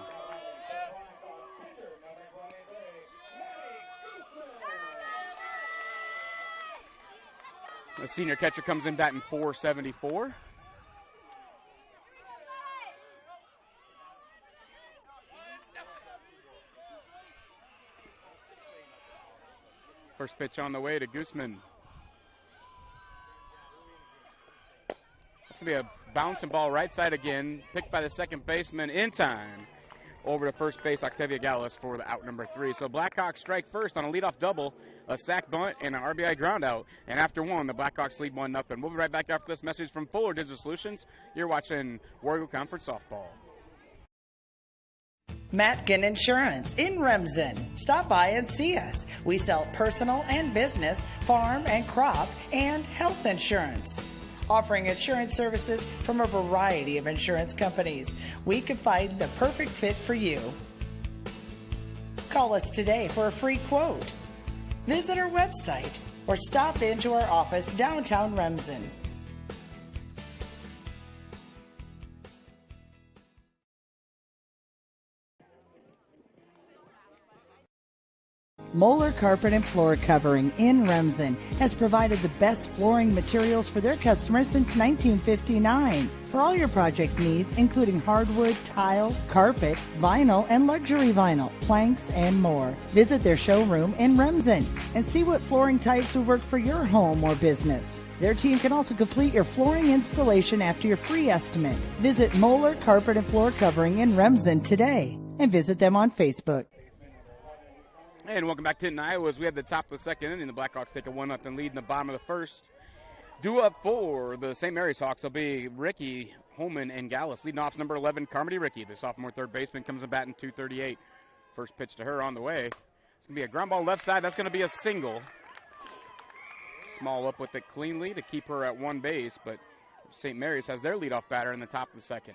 The senior catcher comes in batting .474. First pitch on the way to Gooseman. It's going to be a bouncing ball right side again, picked by the second baseman in time. Over to first base, Octavia Gallus for the out number 3. So Blackhawks strike first on a leadoff double, a sac bunt, and an RBI ground out. And after 1, the Blackhawks lead 1-0. We'll be right back after this message from Fuller Digital Solutions. You're watching Warrior Conference Softball. Matkin Insurance in Remsen. Stop by and see us. We sell personal and business, farm and crop, and health insurance. Offering insurance services from a variety of insurance companies. We can find the perfect fit for you. Call us today for a free quote. Visit our website or stop into our office downtown Remsen. Moeller Carpet and Floor Covering in Remsen has provided the best flooring materials for their customers since 1959. For all your project needs, including hardwood, tile, carpet, vinyl, and luxury vinyl, planks, and more. Visit their showroom in Remsen and see what flooring types would work for your home or business. Their team can also complete your flooring installation after your free estimate. Visit Moeller Carpet and Floor Covering in Remsen today and visit them on Facebook. And welcome back to Hinton, Iowa. As we have the top of the second inning, the Blackhawks take a 1-0 lead in the bottom of the first. Due up for the St. Mary's Hawks will be Ricky Holman and Gallus. Leading off number 11, Carmody Ricky. The sophomore third baseman comes in batting .238. First pitch to her on the way. It's going to be a ground ball left side. That's going to be a single. Small up with it cleanly to keep her at one base, but St. Mary's has their leadoff batter in the top of the second.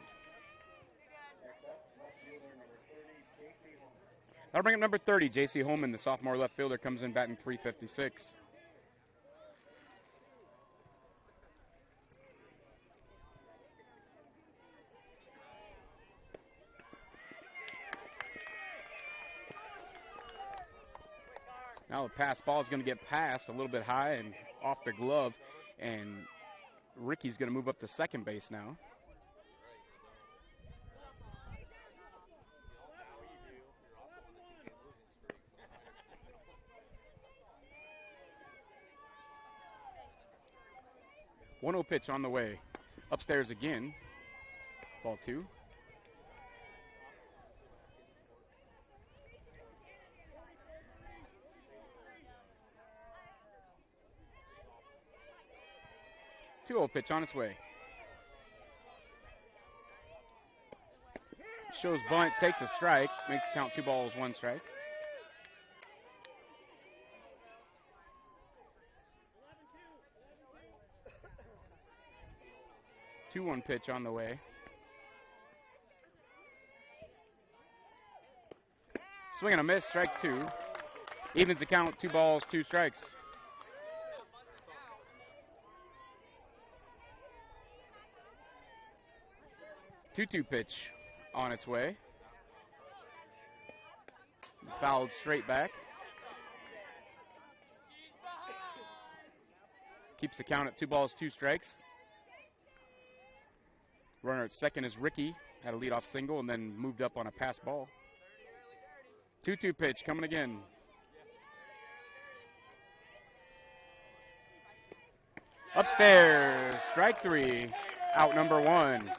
That'll bring up number 30, J.C. Holman. The sophomore left fielder comes in batting .356. Now the pass ball is going to get passed a little bit high and off the glove, and Ricky's going to move up to second base now. One 0 pitch on the way. Upstairs again. Ball 2. Two 0 pitch on its way. Shows bunt, takes a strike, makes it count 2 balls, 1 strike. Two 1 pitch on the way. Swing and a miss, strike 2. Evens the count, 2 balls, 2 strikes. Two pitch on its way. Fouled straight back. Keeps the count at 2 balls, 2 strikes. Runner at second is Ricky. Had a leadoff single and then moved up on a pass ball. 2-2 pitch coming again. Upstairs, strike 3, out number 1.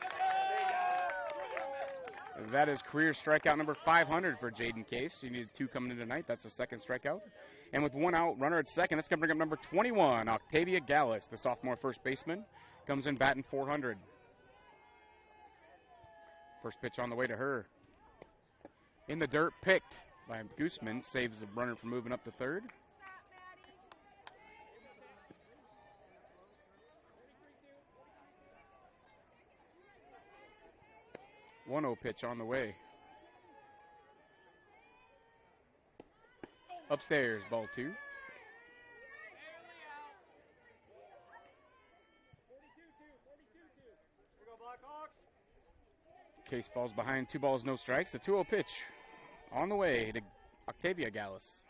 That is career strikeout number 500 for Jaden Case. You needed 2 coming in tonight. That's the second strikeout. And with 1 out, runner at second, that's going to bring up number 21, Octavia Gallus, the sophomore first baseman. Comes in batting .400. First pitch on the way to her. In the dirt, picked by Gooseman. Saves the runner from moving up to third. One 0 pitch on the way. Upstairs, ball 2. Case falls behind, 2 balls, no strikes. The 2-0 pitch on the way to Octavia Gallus.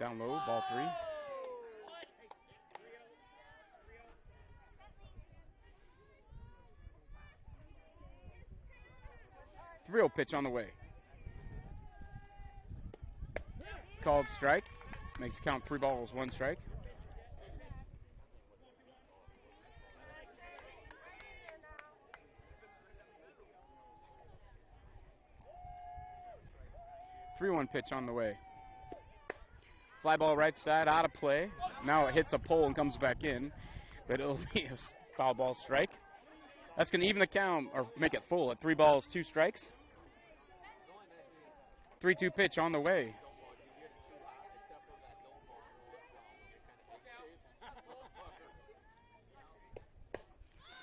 Down low, ball 3. Three-0 pitch on the way. Called strike. Makes count 3 balls, 1 strike. Three-1 pitch on the way. Fly ball right side, out of play. Now it hits a pole and comes back in, but it'll be a foul ball strike. That's going to even the count, or make it full at 3 balls, 2 strikes. 3-2 pitch on the way.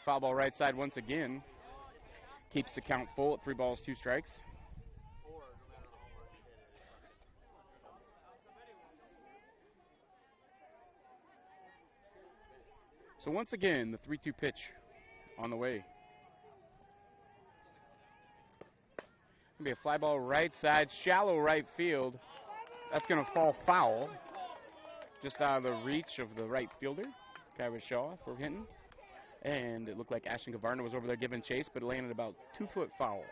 Foul ball right side once again. Keeps the count full at 3 balls, 2 strikes. So once again, the 3-2 pitch on the way. Gonna be a fly ball right side, shallow right field. That's gonna fall foul. Just out of the reach of the right fielder, Kyra Shaw for Hinton. And it looked like Ashton Gavarna was over there giving chase, but it landed about 2 foot foul.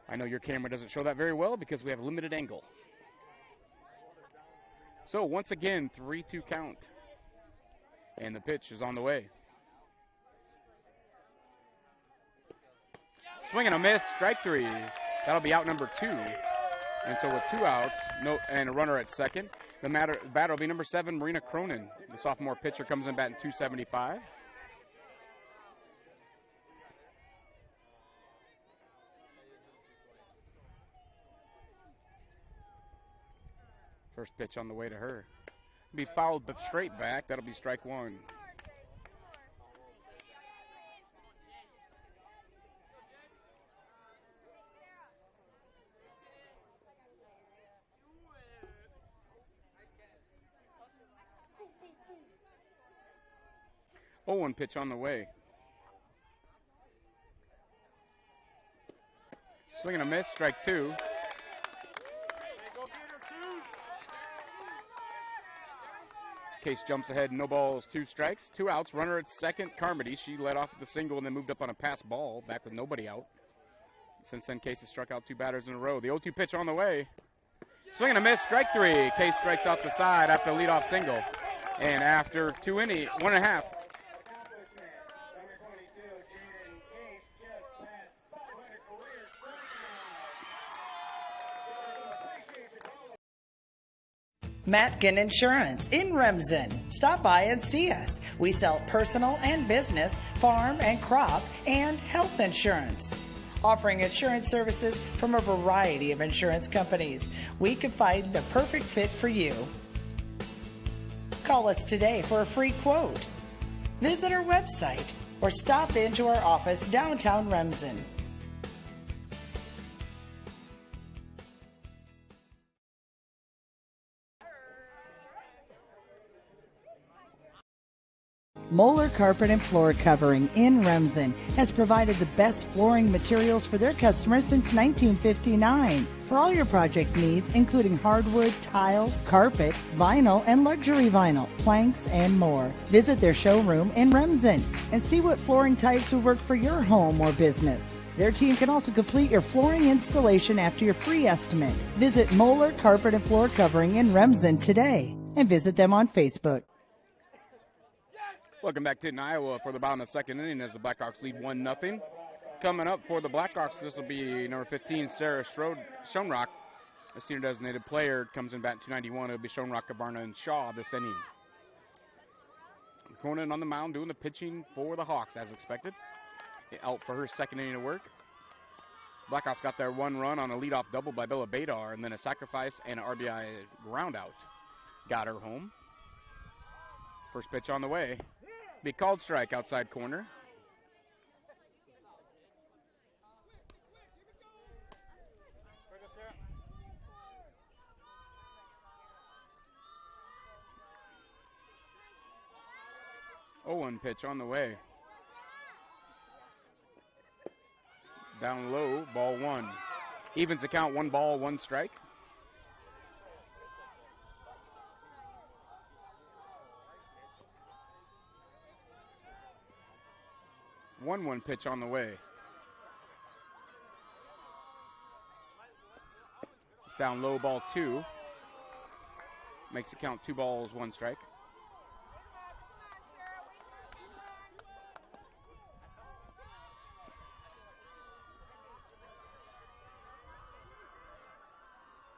I know your camera doesn't show that very well because we have a limited angle. So once again, 3-2 count. And the pitch is on the way. Swing and a miss, strike 3. That'll be out number 2. And so with 2 outs and a runner at second, the batter will be number 7, Marina Cronin. The sophomore pitcher comes in batting .275. First pitch on the way to her. Be fouled but straight back. That'll be strike one. Oh, one pitch on the way. Swing and a miss, strike two. Case jumps ahead, no balls, 2 strikes, 2 outs. Runner at second, Carmody. She led off with the single and then moved up on a pass ball, back with nobody out. Since then, Case has struck out 2 batters in a row. The 0-2 pitch on the way. Swing and a miss, strike 3. Case strikes out the side after a leadoff single. And after 1.5. Matkin Insurance in Remsen. Stop by and see us. We sell personal and business, farm and crop, and health insurance. Offering insurance services from a variety of insurance companies. We can find the perfect fit for you. Call us today for a free quote. Visit our website or stop into our office downtown Remsen. Moeller Carpet and Floor Covering in Remsen has provided the best flooring materials for their customers since 1959. For all your project needs, including hardwood, tile, carpet, vinyl, and luxury vinyl, planks, and more. Visit their showroom in Remsen and see what flooring types will work for your home or business. Their team can also complete your flooring installation after your free estimate. Visit Moeller Carpet and Floor Covering in Remsen today and visit them on Facebook. Welcome back to Hinton, Iowa for the bottom of the second inning as the Blackhawks lead 1-0. Coming up for the Blackhawks, this will be number 15, Sarah Schoenrock. A senior designated player comes in batting .291. It'll be Schoenrock, Kavarna, and Shaw this inning. Cronin on the mound doing the pitching for the Hawks as expected. Out for her second inning of work. Blackhawks got their 1 run on a leadoff double by Bella Badar and then a sacrifice and an RBI ground out. Got her home. First pitch on the way. Be called strike outside corner. One pitch on the way. Down low, ball 1. Evens the count, 1 ball, 1 strike. One pitch on the way. It's down low, ball 2. Makes the count 2 balls, 1 strike.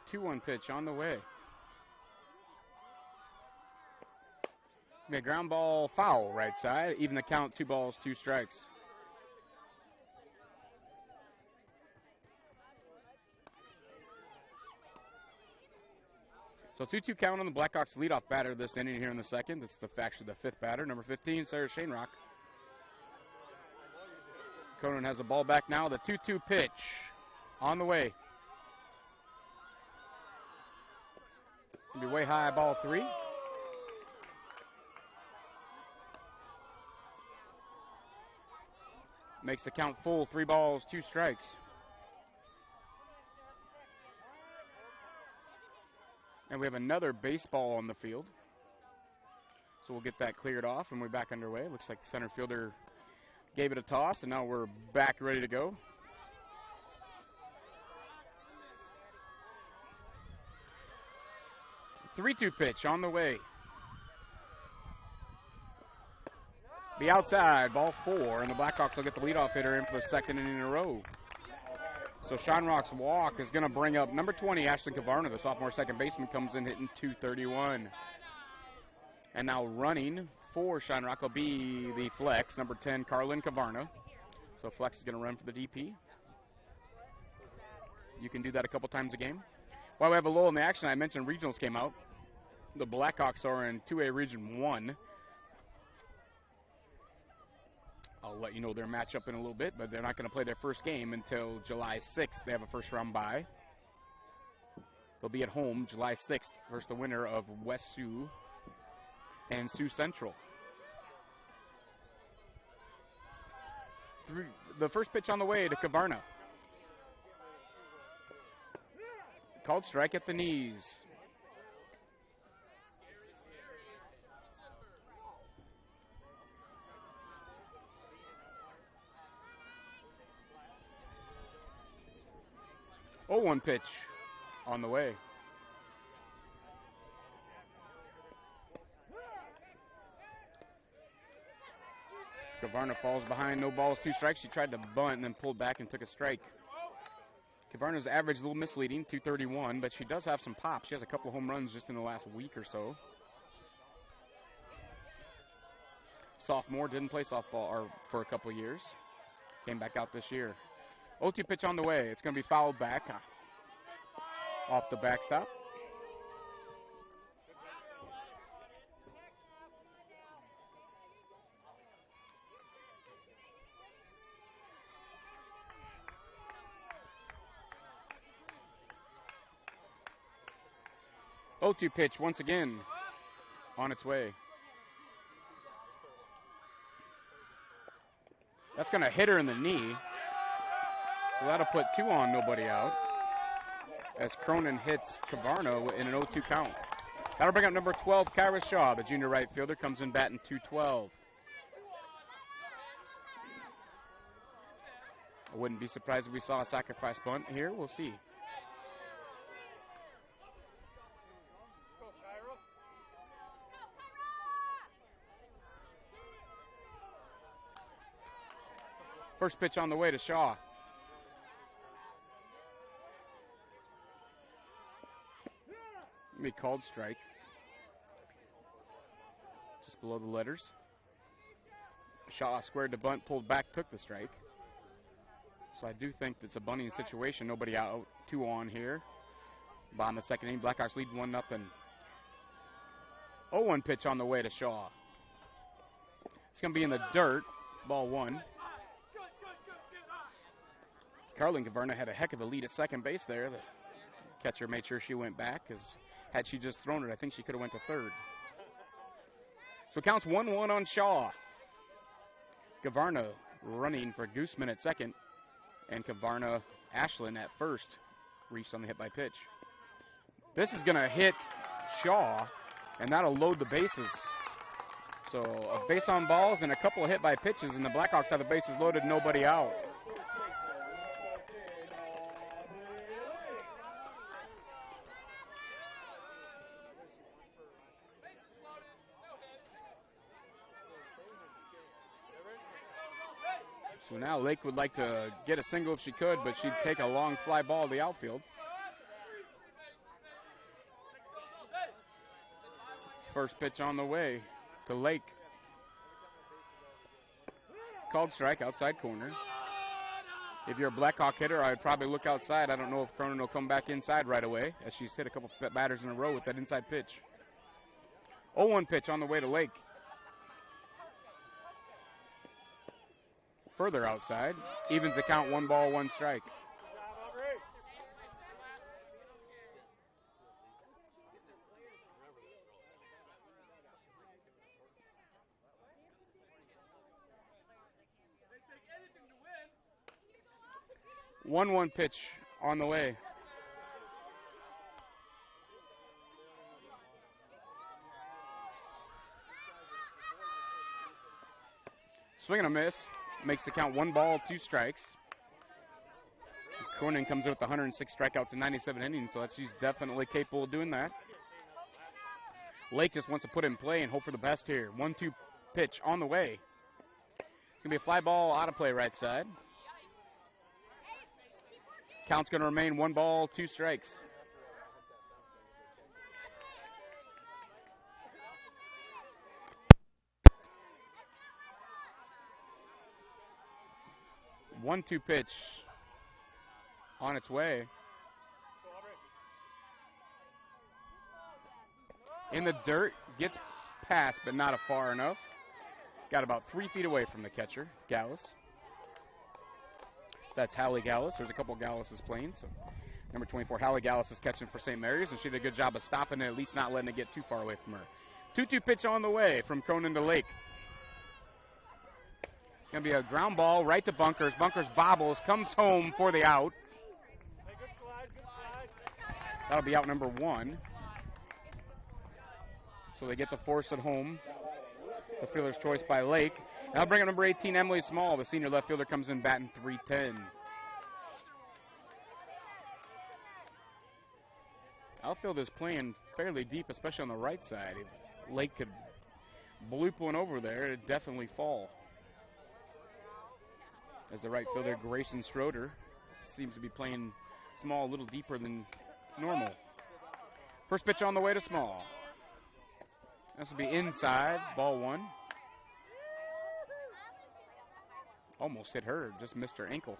Two-one pitch on the way. Be a ground ball foul right side. Even the count, 2 balls, 2 strikes. So 2-2 count on the Blackhawks leadoff batter this inning here in the second. It's actually the 5th batter, number 15, Sarah Schoenrock. Conan has a ball back now. The 2-2 pitch on the way. It'll be way high, ball 3. Makes the count full, 3 balls, 2 strikes. And we have another baseball on the field. So we'll get that cleared off and we're back underway. Looks like the center fielder gave it a toss and now we're back ready to go. Three-two pitch on the way. Be outside, ball 4, and the Blackhawks will get the leadoff hitter in for the second inning in a row. So Schoenrock's walk is going to bring up number 20, Ashlyn Kavarna, the sophomore second baseman, comes in hitting .231. And now running for Schoenrock will be the flex, number 10, Carlin Kavarna. So flex is going to run for the DP. You can do that a couple times a game. While we have a lull in the action, I mentioned regionals came out. The Blackhawks are in 2A Region 1. I'll let you know their matchup in a little bit, but they're not going to play their first game until July 6th. They have a first-round bye. They'll be at home July 6th versus the winner of West Sioux and Sioux Central. The first pitch on the way to Kavarna. Called strike at the knees. Oh, 1 pitch on the way. Kavarna falls behind, no balls, 2 strikes. She tried to bunt and then pulled back and took a strike. Kavarna's average a little misleading, 231, but she does have some pop. She has a couple of home runs just in the last week or so. Sophomore, didn't play softball for a couple of years. Came back out this year. 0-2 pitch on the way. It's going to be fouled back off the backstop. Oh-2 pitch once again on its way. That's going to hit her in the knee. So that'll put 2 on, nobody out. As Cronin hits Kavarna in an 0-2 count. That'll bring up number 12, Kyra Shaw, the junior right fielder, comes in batting .212. I wouldn't be surprised if we saw a sacrifice bunt here. We'll see. First pitch on the way to Shaw. Be called strike. Just below the letters. Shaw squared the bunt, pulled back, took the strike. So I do think it's a bunting situation. Nobody out, 2 on here. Bottom of the second inning, Blackhawks lead 1-0. 0-1 pitch on the way to Shaw. It's going to be in the dirt. Ball 1. Carlin Kavarna had a heck of a lead at second base there. The catcher made sure she went back, because had she just thrown it, I think she could have went to third. So it counts 1-1 on Shaw. Kavarna running for Gooseman at second, and Kavarna Ashlyn at first. Reese on the hit by pitch. This is going to hit Shaw, and that'll load the bases. So a base on balls and a couple of hit by pitches, and the Blackhawks have the bases loaded, nobody out. So now Lake would like to get a single if she could, but she'd take a long fly ball to the outfield. First pitch on the way to Lake. Called strike, outside corner. If you're a Blackhawk hitter, I'd probably look outside. I don't know if Cronin will come back inside right away, as she's hit a couple batters in a row with that inside pitch. 0-1 pitch on the way to Lake. Further outside, evens the count, 1 ball, 1 strike. One pitch on the way. Swing and a miss. Makes the count 1 ball, 2 strikes. Cronin comes in with 106 strikeouts in 97 innings, so she's definitely capable of doing that. Lake just wants to put it in play and hope for the best here. 1-2 pitch on the way. It's going to be a fly ball out of play right side. Count's going to remain 1 ball, 2 strikes. One-two pitch on its way. In the dirt, gets past, but not far enough. Got about 3 feet away from the catcher, Gallus. That's Hallie Gallus. There's a couple Galluses playing. So number 24, Hallie Gallus is catching for St. Mary's, and she did a good job of stopping it, at least not letting it get too far away from her. 2-2 pitch on the way from Cronin to Lake. Going to be a ground ball right to Bunkers. Bunkers bobbles, comes home for the out. That'll be out number 1. So they get the force at home. The fielder's choice by Lake. Now bring up number 18, Emily Small. The senior left fielder comes in batting .310. Outfield is playing fairly deep, especially on the right side. If Lake could bloop one over there, it'd definitely fall. As the right fielder, Grayson Schroeder, seems to be playing Small a little deeper than normal. First pitch on the way to Small. This will be inside, ball 1. Almost hit her, just missed her ankle.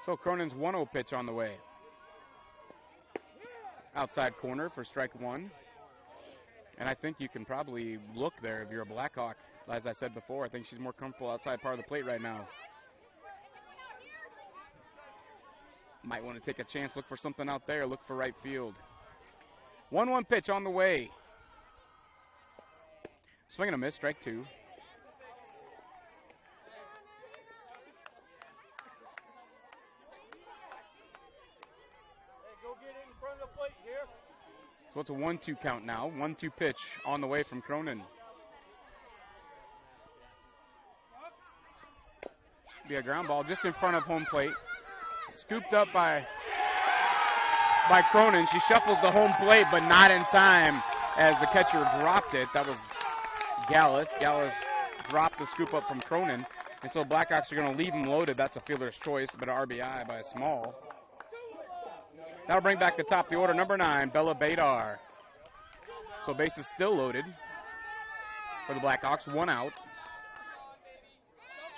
So Cronin's 1-0 pitch on the way. Outside corner for strike 1. And I think you can probably look there if you're a Blackhawk. As I said before, I think she's more comfortable outside part of the plate right now. Might want to take a chance, look for something out there, look for right field. 1-1 pitch on the way. Swing and a miss, strike 2. So it's a 1-2 count now. 1-2 pitch on the way from Cronin. Be a ground ball just in front of home plate. Scooped up by Cronin. She shuffles the home plate, but not in time as the catcher dropped it. That was Gallus. Gallus dropped the scoop up from Cronin. And so Blackhawks are going to leave him loaded. That's a fielder's choice, but an RBI by Small. That'll bring back the top of the order, number 9, Bella Badar. So base is still loaded for the Blackhawks. 1 out.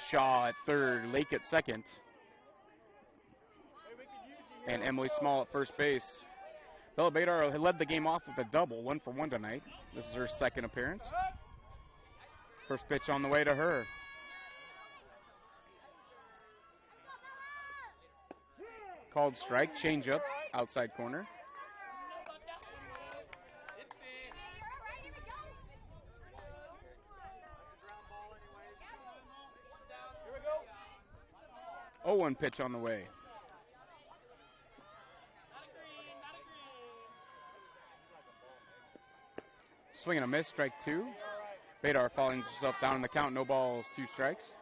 Shaw at third, Lake at second. And Emily Small at first base. Bella Badar led the game off with a double, 1 for 1 tonight. This is her second appearance. First pitch on the way to her. Called strike, changeup, outside corner. Oh, 1 pitch on the way. Swing and a miss, strike 2. Badar falling herself down in the count, no balls, 2 strikes.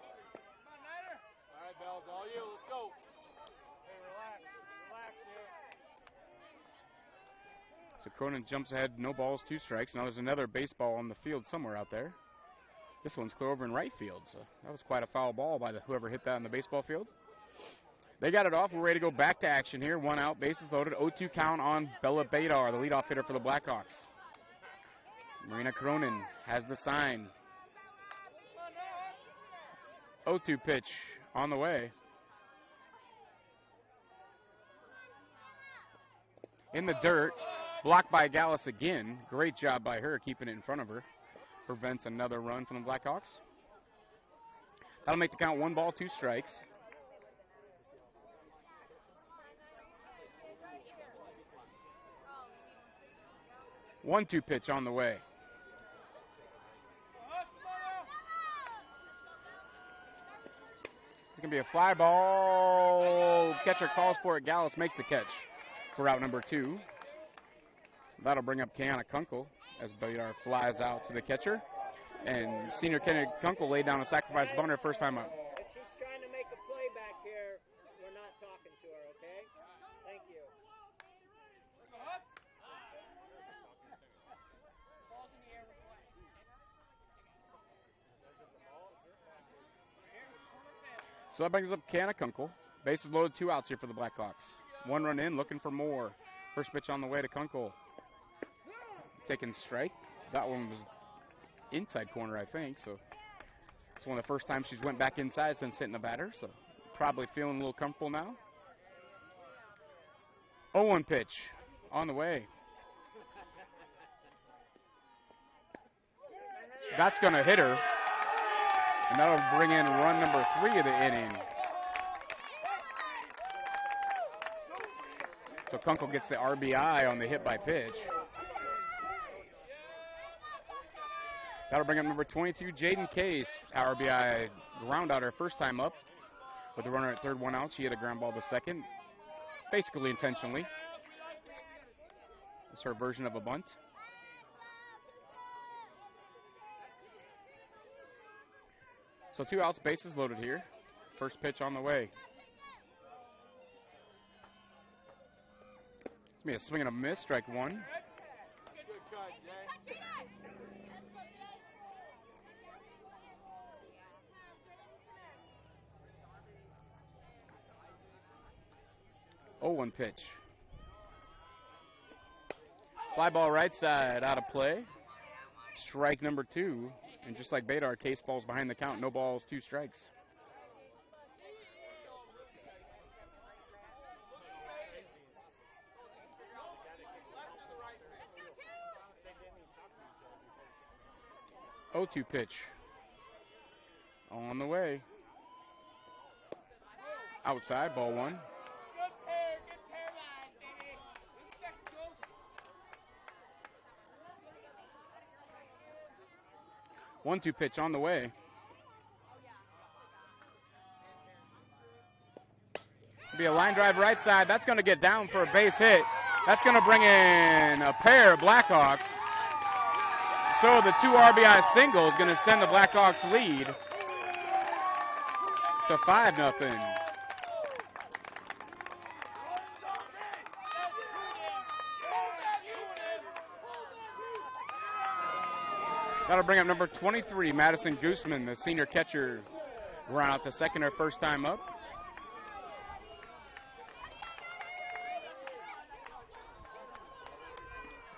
All right, Bells, all you, let's go. Hey, relax here. So Cronin jumps ahead, no balls, 2 strikes. Now there's another baseball on the field somewhere out there. This one's clear over in right field, so that was quite a foul ball by whoever hit that in the baseball field. They got it off. We're ready to go back to action here. 1 out, bases loaded. 0-2 count on Bella Badar, the leadoff hitter for the Blackhawks. Marina Cronin has the sign. 0-2 pitch on the way. In the dirt, blocked by Gallus again. Great job by her keeping it in front of her. Prevents another run from the Blackhawks. That'll make the count 1 ball, 2 strikes. One-two pitch on the way. It's going to be a fly ball. Catcher calls for it. Gallus makes the catch for out number 2. That'll bring up Kiana Kunkel as Badar flies out to the catcher. And senior Kiana Kunkel laid down a sacrifice bunter first time up. She's trying to make a play back here. We're not talking to her, okay? Thank you. So that brings up Kiana Kunkel. Bases loaded, 2 outs here for the Blackhawks. 1 run in, looking for more. First pitch on the way to Kunkel. Taking strike. That one was inside corner, I think. So it's one of the first times she's went back inside since hitting the batter. So probably feeling a little comfortable now. 0-1 pitch on the way. That's going to hit her. And that'll bring in run number 3 of the inning. So Kunkel gets the RBI on the hit by pitch. That'll bring up number 22, Jaden Case. RBI ground out her first time up. With the runner at third, 1 out. She hit a ground ball to second. Basically intentionally. It's her version of a bunt. So 2 outs, bases loaded here. First pitch on the way. It's going to be a swing and a miss, strike 1. 0-1 pitch. Fly ball right side, out of play. Strike number 2. And just like Badar, Case falls behind the count. No balls, 2 strikes. Oh, 2 pitch. On the way. Outside, ball 1. One-two pitch on the way. It'll be a line drive right side. That's going to get down for a base hit. That's going to bring in a pair of Blackhawks. So the 2 RBI single is going to extend the Blackhawks lead to 5-0. That'll bring up number 23, Madison Gooseman, the senior catcher, run out to second, her first time up.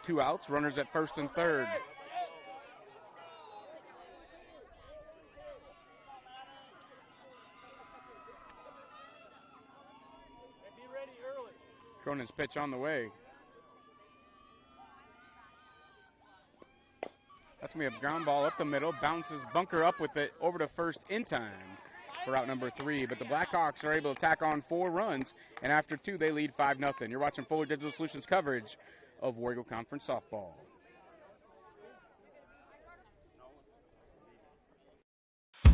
Two outs, runners at first and third. Cronin's pitch on the way. That's going to be a ground ball up the middle. Bounces Bunker up with it over to first in time for out number 3. But the Blackhawks are able to tack on 4 runs, and after 2, they lead 5-0. You're watching Fuller Digital Solutions coverage of War Eagle Conference softball.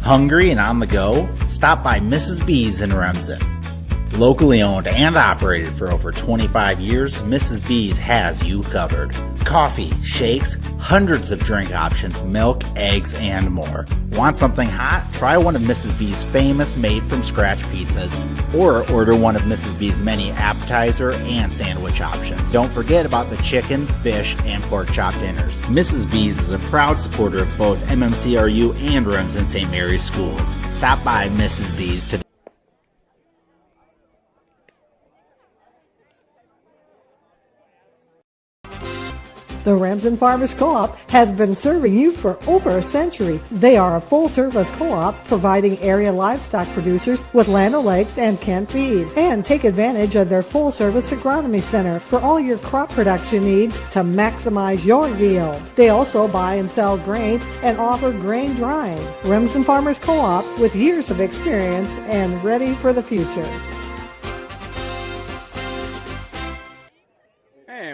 Hungry and on the go? Stop by Mrs. B's in Remsen. Locally owned and operated for over 25 years, Mrs. B's has you covered. Coffee, shakes, hundreds of drink options, milk, eggs, and more. Want something hot? Try one of Mrs. B's famous made-from-scratch pizzas, or order one of Mrs. B's many appetizer and sandwich options. Don't forget about the chicken, fish, and pork chop dinners. Mrs. B's is a proud supporter of both MMCRU and Remsen St. Mary's schools. Stop by Mrs. B's today. The Remsen Farmers Co-op has been serving you for over a century. They are a full-service co-op providing area livestock producers with land o'lakes and canned feed. And take advantage of their full-service agronomy center for all your crop production needs to maximize your yield. They also buy and sell grain and offer grain drying. Remsen Farmers Co-op with years of experience and ready for the future.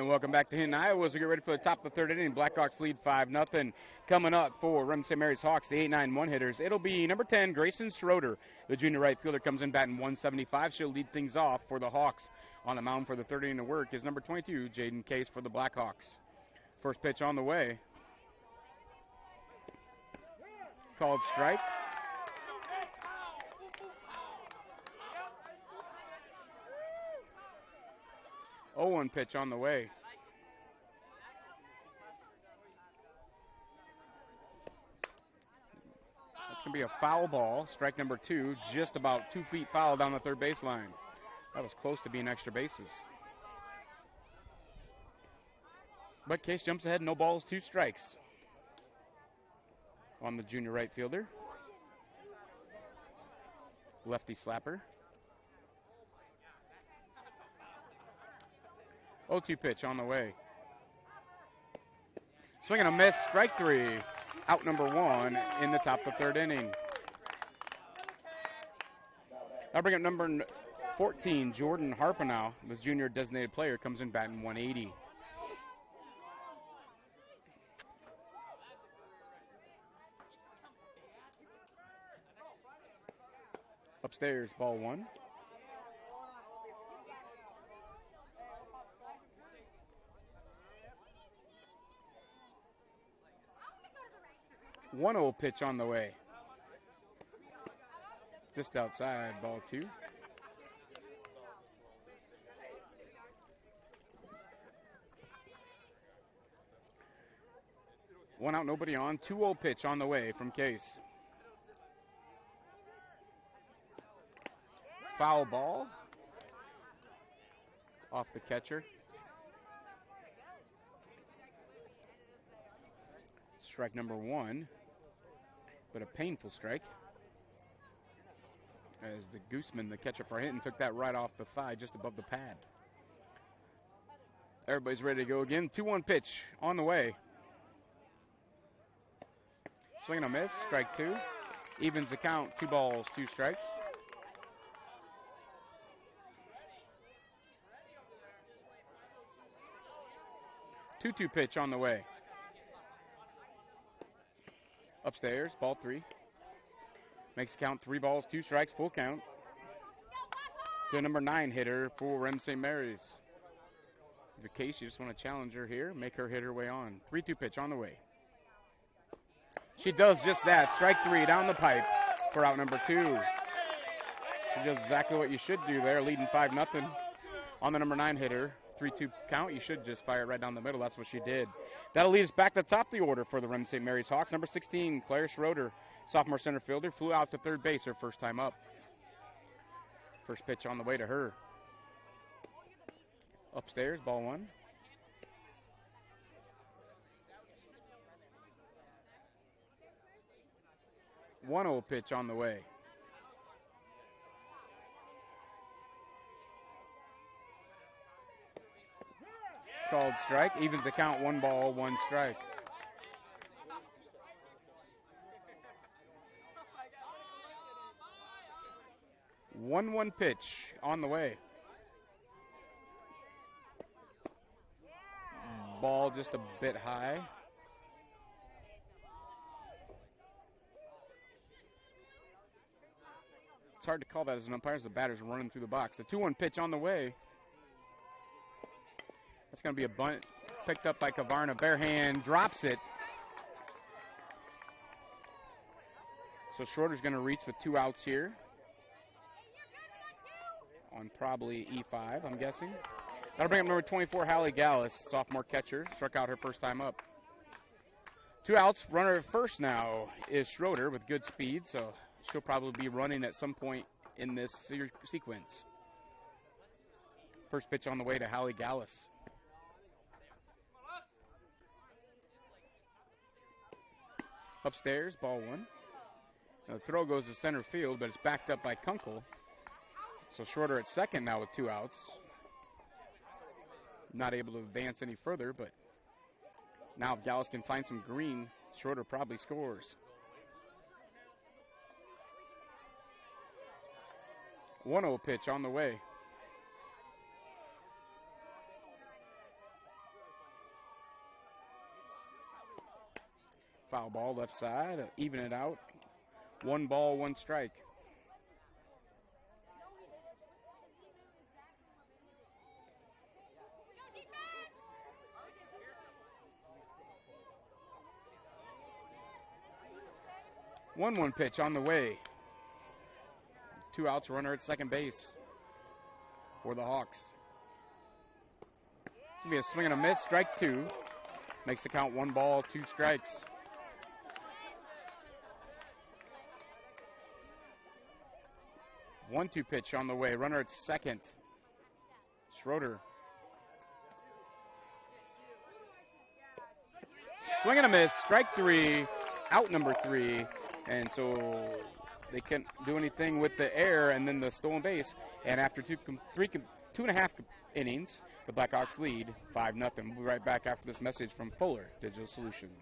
Welcome back to Hinton, Iowa. As we get ready for the top of the third inning, Blackhawks lead 5-0. Coming up for Remsen St. Mary's Hawks, the 8-9 one-hitters. It'll be number 10, Grayson Schroeder. The junior right fielder comes in batting 175. She'll lead things off for the Hawks. On the mound for the third inning of work is number 22, Jaden Case for the Blackhawks. First pitch on the way. Called strike. Oh, 1 pitch on the way. That's going to be a foul ball. Strike number 2, just about 2 feet foul down the third baseline. That was close to being extra bases. But Case jumps ahead, no balls, 2 strikes on the junior right fielder. Lefty slapper. 0-2 pitch on the way. Swing and a miss, strike 3. Out number 1 in the top of the 3rd inning. That'll bring up number 14, Jordan Harpenow. The junior designated player comes in batting 180. Upstairs, ball 1. One old pitch on the way. Just outside, ball 2. One out, nobody on. 2-0 pitch on the way from Case. Foul ball. Off the catcher. Strike number 1. But a painful strike. As the Gooseman, the catcher for Hinton, took that right off the thigh just above the pad. Everybody's ready to go again. 2-1 pitch on the way. Swing and a miss, strike 2. Evens the count, 2 balls, 2 strikes. Two-two pitch on the way. Upstairs, ball 3. Makes the count 3 balls, 2 strikes, full count. To number 9 hitter for Remsen Mary's. In case you just want to challenge her here, make her hit her way on. 3-2 pitch on the way. She does just that. Strike 3 down the pipe for out number 2. She does exactly what you should do there, leading 5-0 on the number 9 hitter. 3-2 count, you should just fire it right down the middle. That's what she did. That'll lead us back to the top of the order for the Remsen St. Mary's Hawks. Number 16, Claire Schroeder, sophomore center fielder, flew out to third base her first time up. First pitch on the way to her. Upstairs, ball 1. One old pitch on the way. Called strike, evens the count, 1 ball, 1 strike. One pitch on the way. Ball just a bit high. It's hard to call that as an umpire as the batter's running through the box. The 2-1 pitch on the way. That's going to be a bunt picked up by Kavarna. Bare hand, drops it. So Schroeder's going to reach with 2 outs here. On probably E5, I'm guessing. That'll bring up number 24, Hallie Gallus, sophomore catcher. Struck out her first time up. 2 outs, runner at first now is Schroeder with good speed, so she'll probably be running at some point in this sequence. First pitch on the way to Hallie Gallus. Upstairs, ball 1. Now the throw goes to center field, but it's backed up by Kunkel. So Schroeder at second now with 2 outs. Not able to advance any further, but now if Gallus can find some green, Schroeder probably scores. 1-0 pitch on the way. Foul ball left side, even it out. 1 ball, 1 strike. One pitch on the way. 2 outs, runner at second base for the Hawks. It's going to be a swing and a miss, strike 2. Makes the count 1 ball, 2 strikes. One-two pitch on the way. Runner at second. Schroeder. Swing and a miss. Strike 3. Out number 3. And so they couldn't do anything with the error and then the stolen base. And after three 2.5 innings. The Blackhawks lead 5-0. We'll be right back after this message from Fuller Digital Solutions.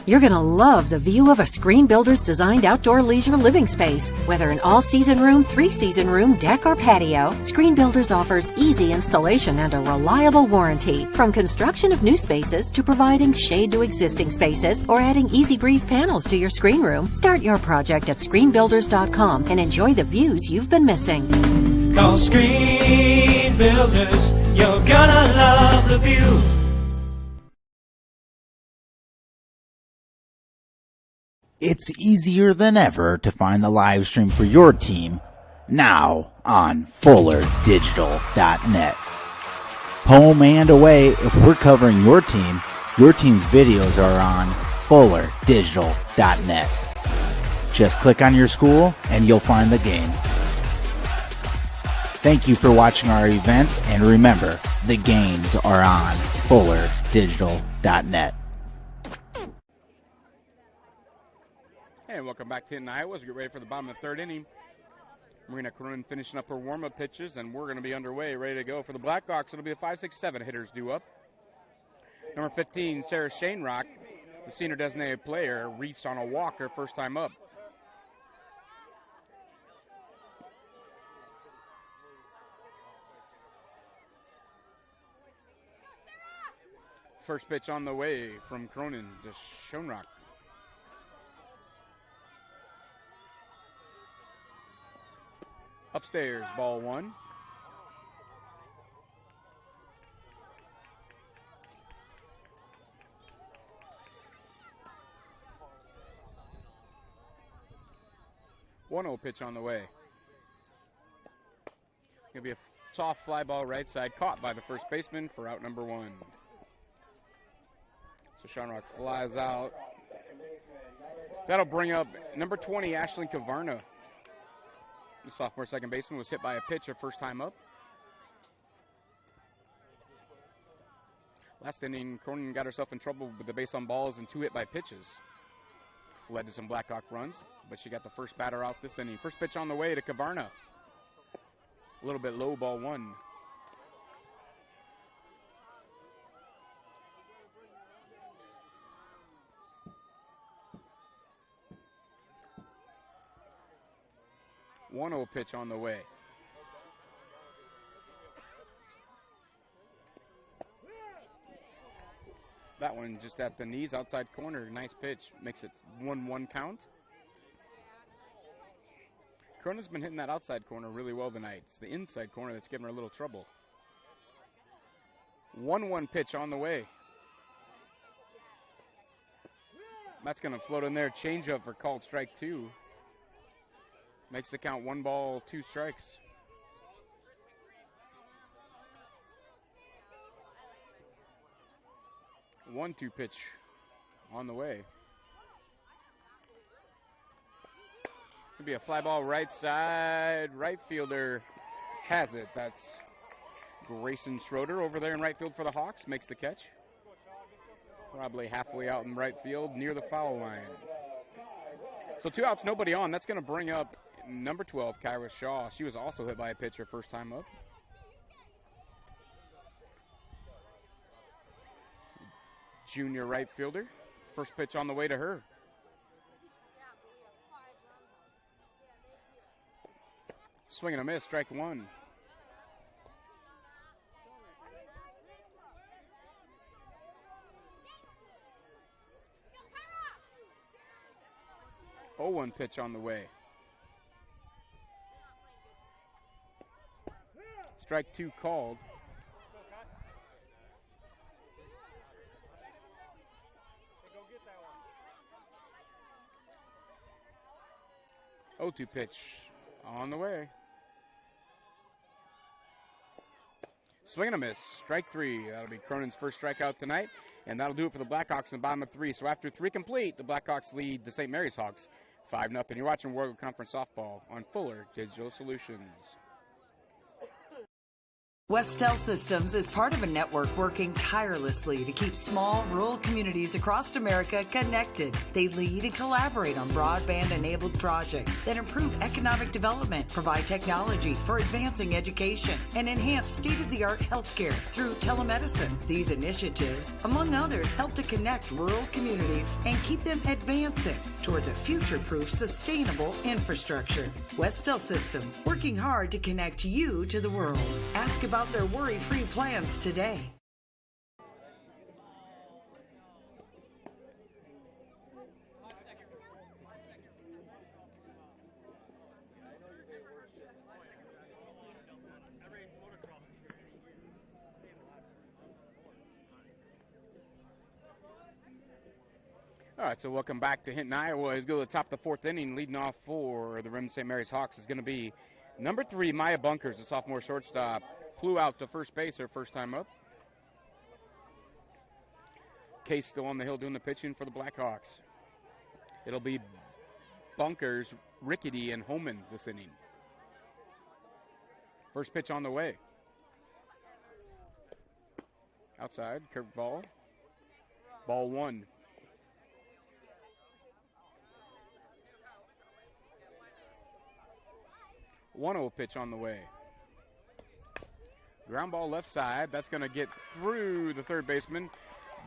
You're going to love the view of a Screen Builder's designed outdoor leisure living space. Whether an all-season room, three-season room, deck, or patio, Screen Builders offers easy installation and a reliable warranty. From construction of new spaces to providing shade to existing spaces or adding easy breeze panels to your screen room, start your project at screenbuilders.com and enjoy the views you've been missing. Call Screen Builders. You're gonna love the view. It's easier than ever to find the live stream for your team now on FullerDigital.net. Home and away, if we're covering your team's videos are on FullerDigital.net. Just click on your school and you'll find the game. Thank you for watching our events, and remember, the games are on FullerDigital.net. And welcome back to Hinton, Iowa. As we get ready for the bottom of the third inning. Marina Cronin finishing up her warm-up pitches, and we're going to be underway, ready to go. For the Blackhawks, it'll be the 5, 6, 7 hitters due up. Number 15, Sarah Shanerock, the senior designated player, reached on a walk her first time up. First pitch on the way from Cronin to Shanerock. Upstairs, ball one. One-0 pitch on the way. Gonna be a soft fly ball right side, caught by the first baseman for out number one. So Shanerock flies out. That'll bring up number 20, Ashlyn Kavarna. The sophomore second baseman was hit by a pitch her first time up. Last inning, Cronin got herself in trouble with the base on balls and 2 hit by pitches. Led to some Blackhawk runs, but she got the first batter out this inning. First pitch on the way to Kavarna. A little bit low, ball one. One-0 pitch on the way. That one just at the knees, outside corner. Nice pitch. Makes it 1-1 count. Cronin's been hitting that outside corner really well tonight. It's the inside corner that's giving her a little trouble. 1-1 pitch on the way. That's going to float in there. Changeup for called strike 2. Makes the count 1 ball, 2 strikes. One-two pitch on the way. Could be a fly ball right side. Right fielder has it. That's Grayson Schroeder over there in right field for the Hawks. Makes the catch. Probably halfway out in right field near the foul line. So 2 outs, nobody on. That's going to bring up number 12, Kyra Shaw. She was also hit by a pitch her first time up. Junior right fielder. First pitch on the way to her. Swing and a miss, strike 1. Oh, 1 pitch on the way. Strike 2 called. Oh, 2 pitch on the way. Swing and a miss. Strike 3. That'll be Cronin's first strikeout tonight, and that'll do it for the Blackhawks in the bottom of 3. So after 3 complete, the Blackhawks lead the St. Mary's Hawks 5-0. You're watching World Conference Softball on Fuller Digital Solutions. Westel Systems is part of a network working tirelessly to keep small, rural communities across America connected. They lead and collaborate on broadband-enabled projects that improve economic development, provide technology for advancing education, and enhance state-of-the-art healthcare through telemedicine. These initiatives, among others, help to connect rural communities and keep them advancing towards a future-proof, sustainable infrastructure. Westel Systems, working hard to connect you to the world. Ask about their worry-free plans today. All right, so welcome back to Hinton, Iowa. As we go to the top of the fourth inning, leading off for the Remsen St. Mary's Hawks is going to be number 3, Maya Bunkers, the sophomore shortstop. Flew out to first base her first time up. Case still on the hill doing the pitching for the Blackhawks. It'll be Bunkers, Rickety, and Homan this inning. First pitch on the way. Outside, curved ball. Ball 1. 1-0 pitch on the way. Ground ball left side. That's going to get through the third baseman.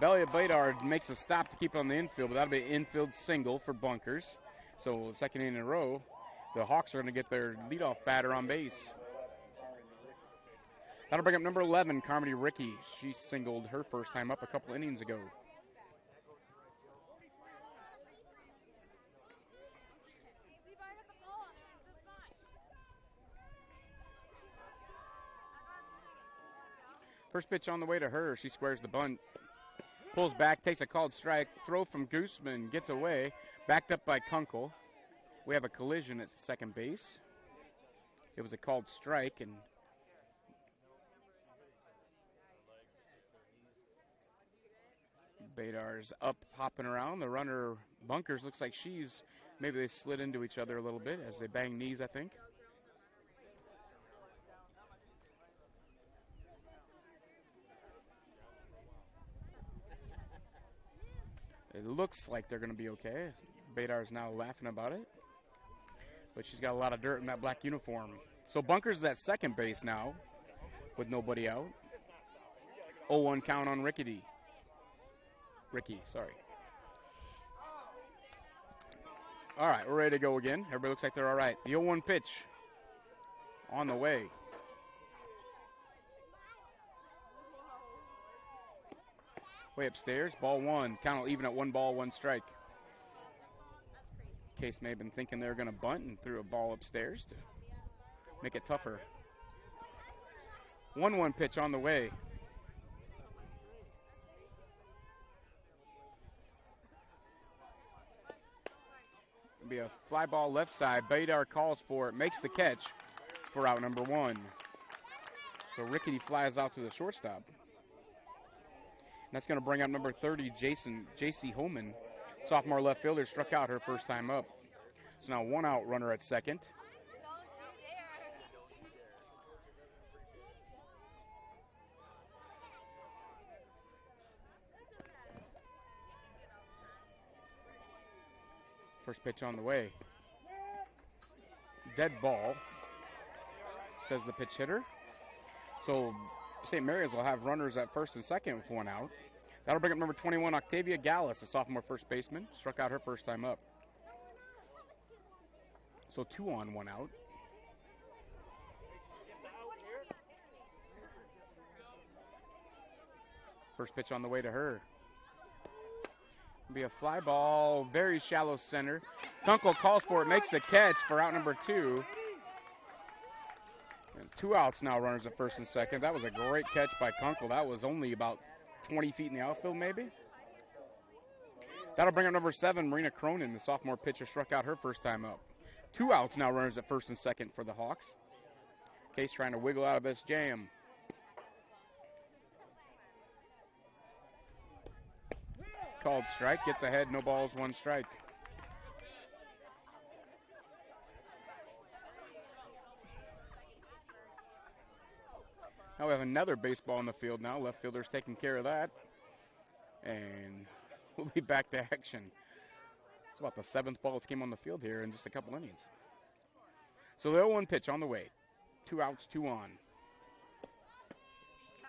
Belia Badard makes a stop to keep it on the infield, but that'll be an infield single for Bunkers. So second inning in a row, the Hawks are going to get their leadoff batter on base. That'll bring up number 11, Carmody Ricky. She singled her first time up a couple innings ago. First pitch on the way to her. She squares the bunt. Pulls back, takes a called strike. Throw from Gooseman, gets away. Backed up by Kunkel. We have a collision at second base. It was a called strike, and Badar's up, hopping around. The runner, Bunkers, looks like maybe they slid into each other a little bit as they bang knees, I think. It looks like they're going to be okay. Badar's now laughing about it. But she's got a lot of dirt in that black uniform. So Bunkers is at second base now with nobody out. 0-1 count on Ricky, sorry. All right, we're ready to go again. Everybody looks like they're all right. The 0-1 pitch on the way. Way upstairs, ball 1. Count will even at 1 ball, 1 strike. Case may have been thinking they were going to bunt and threw a ball upstairs to make it tougher. 1-1 pitch on the way. It'll be a fly ball left side. Badar calls for it, makes the catch for out number 1. So Rickety flies out to the shortstop. That's going to bring up number 30, J.C. Homan. Sophomore left fielder, struck out her first time up. So now 1 out runner at second. First pitch on the way. Dead ball, says the pitch hitter. So St. Mary's will have runners at first and second with 1 out. That'll bring up number 21, Octavia Gallus, a sophomore first baseman. Struck out her first time up. So 2 on, 1 out. First pitch on the way to her. It'll be a fly ball, very shallow center. Kunkel calls for it, makes the catch for out number 2. And 2 outs now, runners at first and second. That was a great catch by Kunkel. That was only about 20 feet in the outfield, maybe. That'll bring up number 7, Marina Cronin, the sophomore pitcher, struck out her first time up. 2 outs now, runners at first and second for the Hawks. Case trying to wiggle out of this jam. Called strike, gets ahead, no balls, 1 strike. Now we have another baseball on the field now. Left fielder's taking care of that. And we'll be back to action. It's about the 7th ball that's came on the field here in just a couple innings. So the 0-1 pitch on the way. 2 outs, 2 on.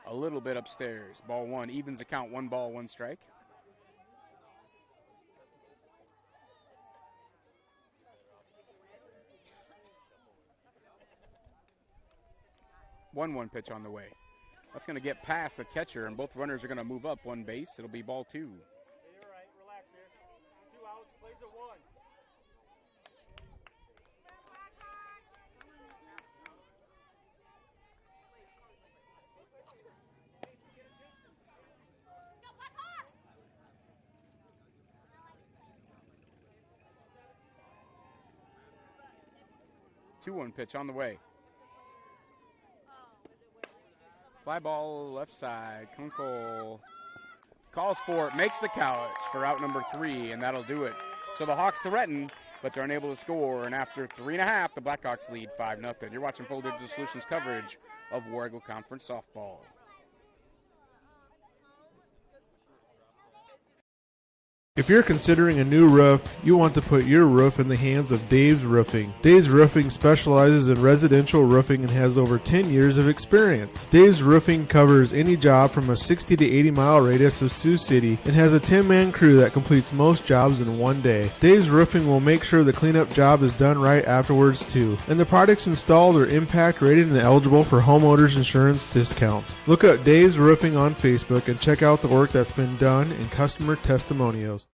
A little bit upstairs. Ball 1 evens the count. 1 ball, 1 strike. One pitch on the way. That's going to get past the catcher, and both runners are going to move up 1 base. It'll be ball 2. You're right. Relax here. 2 outs. Plays at 1. Two-one pitch on the way. Fly ball left side. Kunkel calls for it, makes the couch for out number 3, and that'll do it. So the Hawks threaten, but they're unable to score. And after 3.5, the Blackhawks lead 5-0. You're watching Full Digital Solutions coverage of War Eagle Conference softball. If you're considering a new roof, you want to put your roof in the hands of Dave's Roofing. Dave's Roofing specializes in residential roofing and has over 10 years of experience. Dave's Roofing covers any job from a 60 to 80 mile radius of Sioux City and has a 10-man crew that completes most jobs in 1 day. Dave's Roofing will make sure the cleanup job is done right afterwards too. And the products installed are impact rated and eligible for homeowners insurance discounts. Look up Dave's Roofing on Facebook and check out the work that's been done and customer testimonials.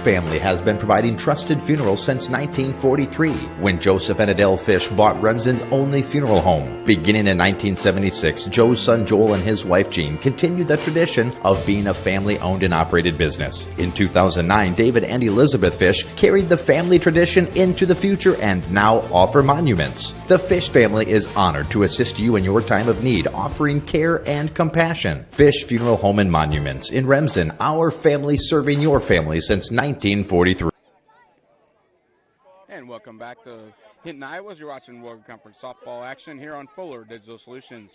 Family has been providing trusted funerals since 1943, when Joseph and Adele Fish bought Remsen's only funeral home. Beginning in 1976, Joe's son Joel and his wife Jean continued the tradition of being a family-owned and operated business. In 2009, David and Elizabeth Fish carried the family tradition into the future and now offer monuments. The Fish family is honored to assist you in your time of need, offering care and compassion. Fish Funeral Home and Monuments in Remsen, our family serving your family since 1943. And welcome back to Hinton, Iowa. You're watching World Conference softball action here on Fuller Digital Solutions.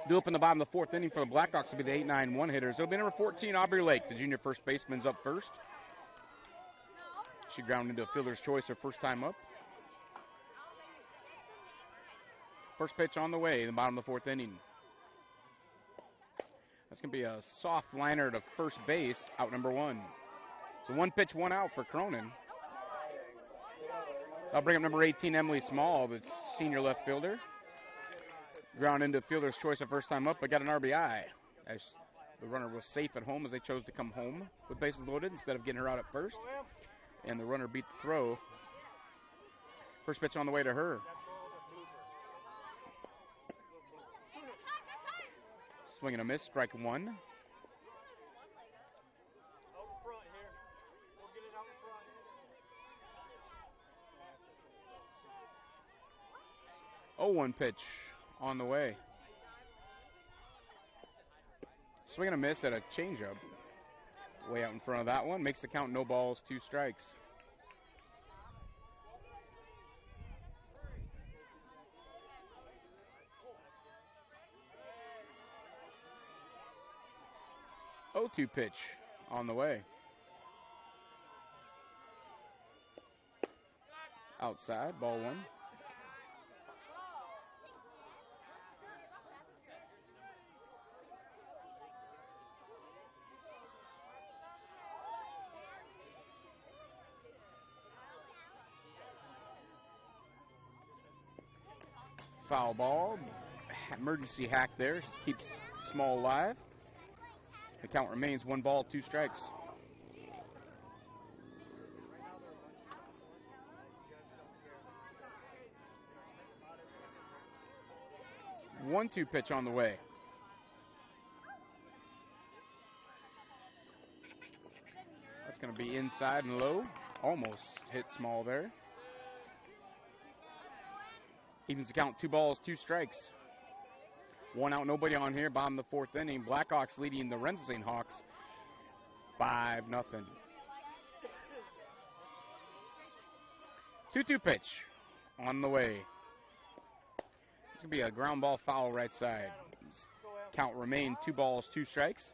Due up in the bottom of the 4th inning for the Blackhawks will be the 8-9-1 hitters. It'll be number 14, Aubrey Lake, the junior first baseman's up first. She grounded into a fielder's choice her first time up. First pitch on the way in the bottom of the 4th inning. That's going to be a soft liner to first base, out number 1. So 1 pitch, 1 out for Cronin. I'll bring up number 18, Emily Small, the senior left fielder. Ground into fielder's choice the first time up, but got an RBI. As the runner was safe at home as they chose to come home with bases loaded instead of getting her out at first. And the runner beat the throw. First pitch on the way to her. Swing and a miss, strike 1. 0-1 pitch on the way. Swing and a miss at a changeup. Way out in front of that one. Makes the count no balls, 2 strikes. Oh, 0-2 pitch on the way. Outside, ball 1. Foul ball. Emergency hack there. Just keeps Small alive. The count remains 1 ball, 2 strikes. One-two pitch on the way. That's going to be inside and low. Almost hit Small there. Evens the count, 2 balls, 2 strikes. 1 out, nobody on here. Bottom of the 4th inning. Blackhawks leading the Remsen Hawks 5-0. 2-2 pitch on the way. It's going to be a ground ball foul right side. Count remain 2 balls, 2 strikes.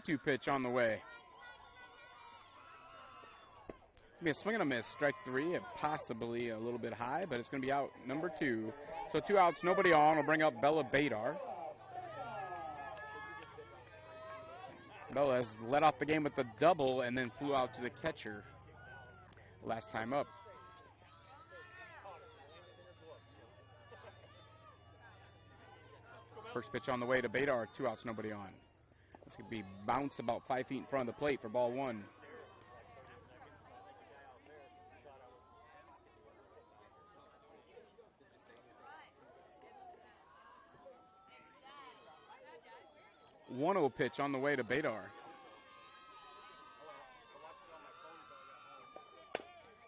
Two pitch on the way. Be a swing and a miss, strike 3, and possibly a little bit high, but it's going to be out number 2. So 2 outs, nobody on. Will bring up Bella Badar. Bella has led off the game with the double and then flew out to the catcher last time up. First pitch on the way to Badar, 2 outs, nobody on. This could be bounced about 5 feet in front of the plate for ball 1. One-0 pitch on the way to Badar.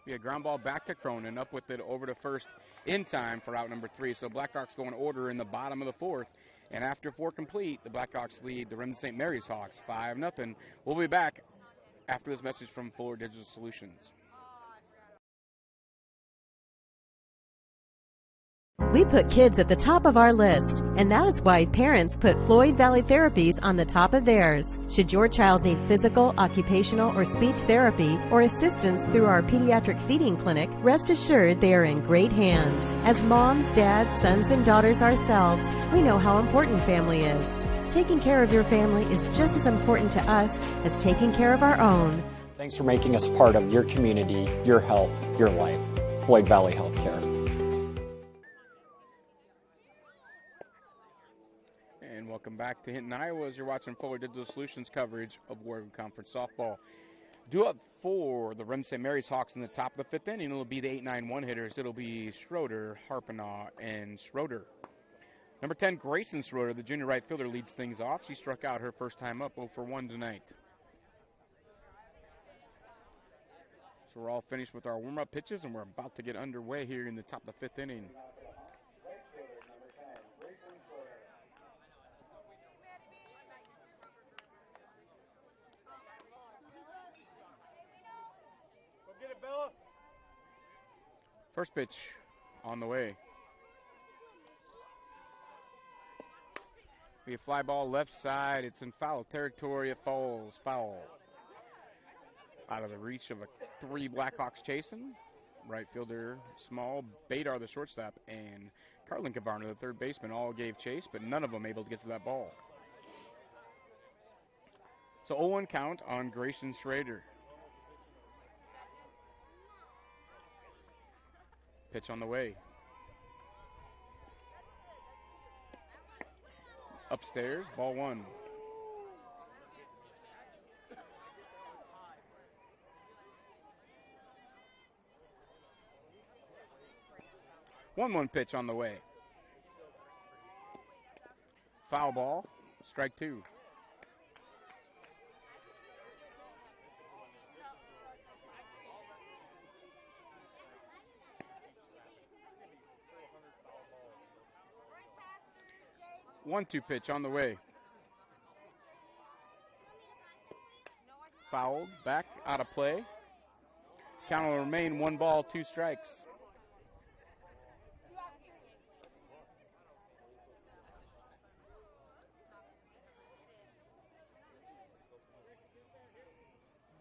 Be a ground ball back to Cronin, up with it over to first in time for out number 3. So Blackhawks go in order in the bottom of the 4th. And after 4 complete, the Blackhawks lead the Remsen St. Mary's Hawks 5-0. We'll be back after this message from Fuller Digital Solutions. We put kids at the top of our list, and that is why parents put Floyd Valley Therapies on the top of theirs. Should your child need physical, occupational, or speech therapy, or assistance through our pediatric feeding clinic, rest assured they are in great hands. As moms, dads, sons, and daughters ourselves, we know how important family is. Taking care of your family is just as important to us as taking care of our own. Thanks for making us part of your community, your health, your life. Floyd Valley Healthcare. Welcome back to Hinton, Iowa, as you're watching Fuller Digital Solutions coverage of Warrior Conference softball. Due up for the Remsen St. Mary's Hawks in the top of the 5th inning, it'll be the 8-9-1 hitters. It'll be Schroeder, Harpenaugh, and Schroeder. Number 10, Grayson Schroeder, the junior right fielder, leads things off. She struck out her first time up, 0 for 1 tonight. So we're all finished with our warm-up pitches, and we're about to get underway here in the top of the 5th inning. First pitch on the way. Be a fly ball left side. It's in foul territory. It falls foul. Out of the reach of 3 Blackhawks chasing. Right fielder Small, Badar the shortstop, and Carlin Cavarno the third baseman all gave chase, but none of them able to get to that ball. So 0-1 count on Grayson Schrader. Pitch on the way. Upstairs, ball 1. One pitch on the way. Foul ball, strike 2. One-two pitch on the way. Fouled, back, out of play. Count will remain 1 ball, 2 strikes.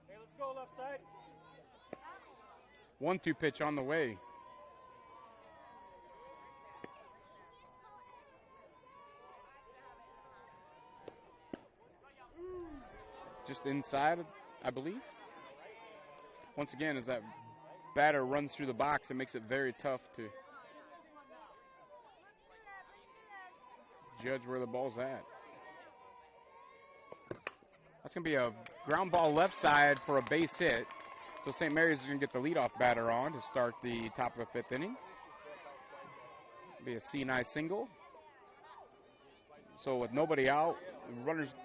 Hey, let's go left side. 1-2 pitch on the way. Just inside, I believe. Once again, as that batter runs through the box, it makes it very tough to judge where the ball's at. That's going to be a ground ball left side for a base hit. So St. Mary's is going to get the leadoff batter on to start the top of the 5th inning. Be a C&I single. So with nobody out,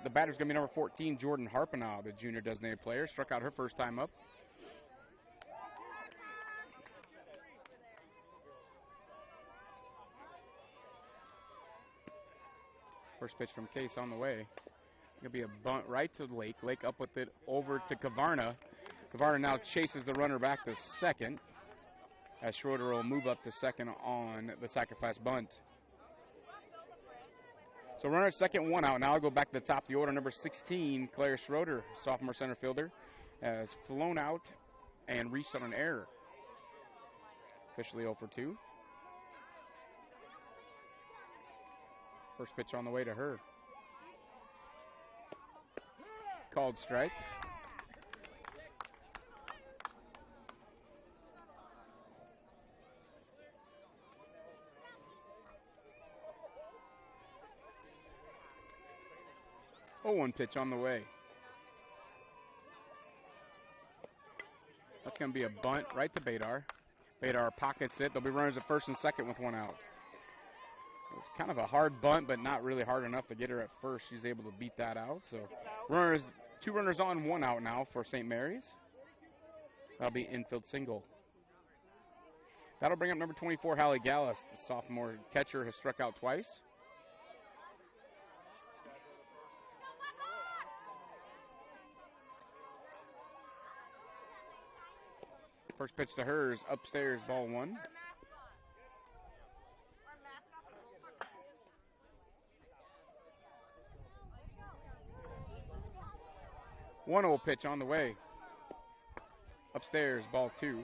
the batter's going to be number 14, Jordan Harpenaugh, the junior designated player. Struck out her first time up. First pitch from Case on the way. It'll be a bunt right to Lake. Lake up with it over to Kavarna. Kavarna now chases the runner back to second, as Schroeder will move up to second on the sacrifice bunt. So runner at second, one out. Now I'll go back to the top of the order. Number 16, Claire Schroeder, sophomore center fielder, has flown out and reached on an error. Officially 0 for 2. First pitch on the way to her. Called strike. Oh, one pitch on the way. That's going to be a bunt right to Badar. Badar pockets it. There'll be runners at first and second with one out. It's kind of a hard bunt, but not really hard enough to get her at first. She's able to beat that out. So two runners on, one out now for St. Mary's. That'll be infield single. That'll bring up number 24, Hallie Gallus. The sophomore catcher has struck out twice. First pitch to her is upstairs, ball one. One old pitch on the way. Upstairs, ball two.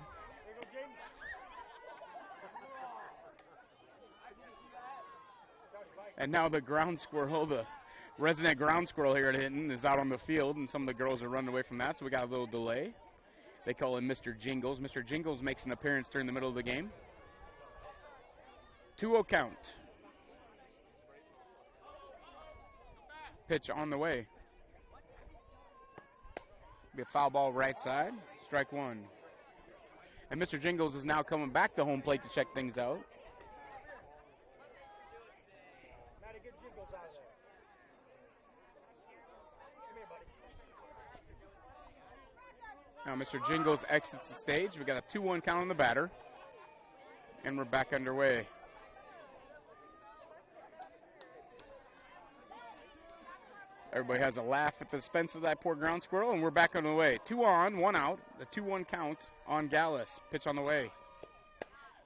And now the ground squirrel, the resident ground squirrel here at Hinton, is out on the field, and some of the girls are running away from that, so we got a little delay. They call him Mr. Jingles. Mr. Jingles makes an appearance during the middle of the game. 2-0 count. Pitch on the way. Be a foul ball right side. Strike one. And Mr. Jingles is now coming back to home plate to check things out. Now Mr. Jingles exits the stage. We got a 2-1 count on the batter. And we're back underway. Everybody has a laugh at the expense of that poor ground squirrel, and we're back on the way. 2 on, 1 out. The 2-1 count on Gallus. Pitch on the way.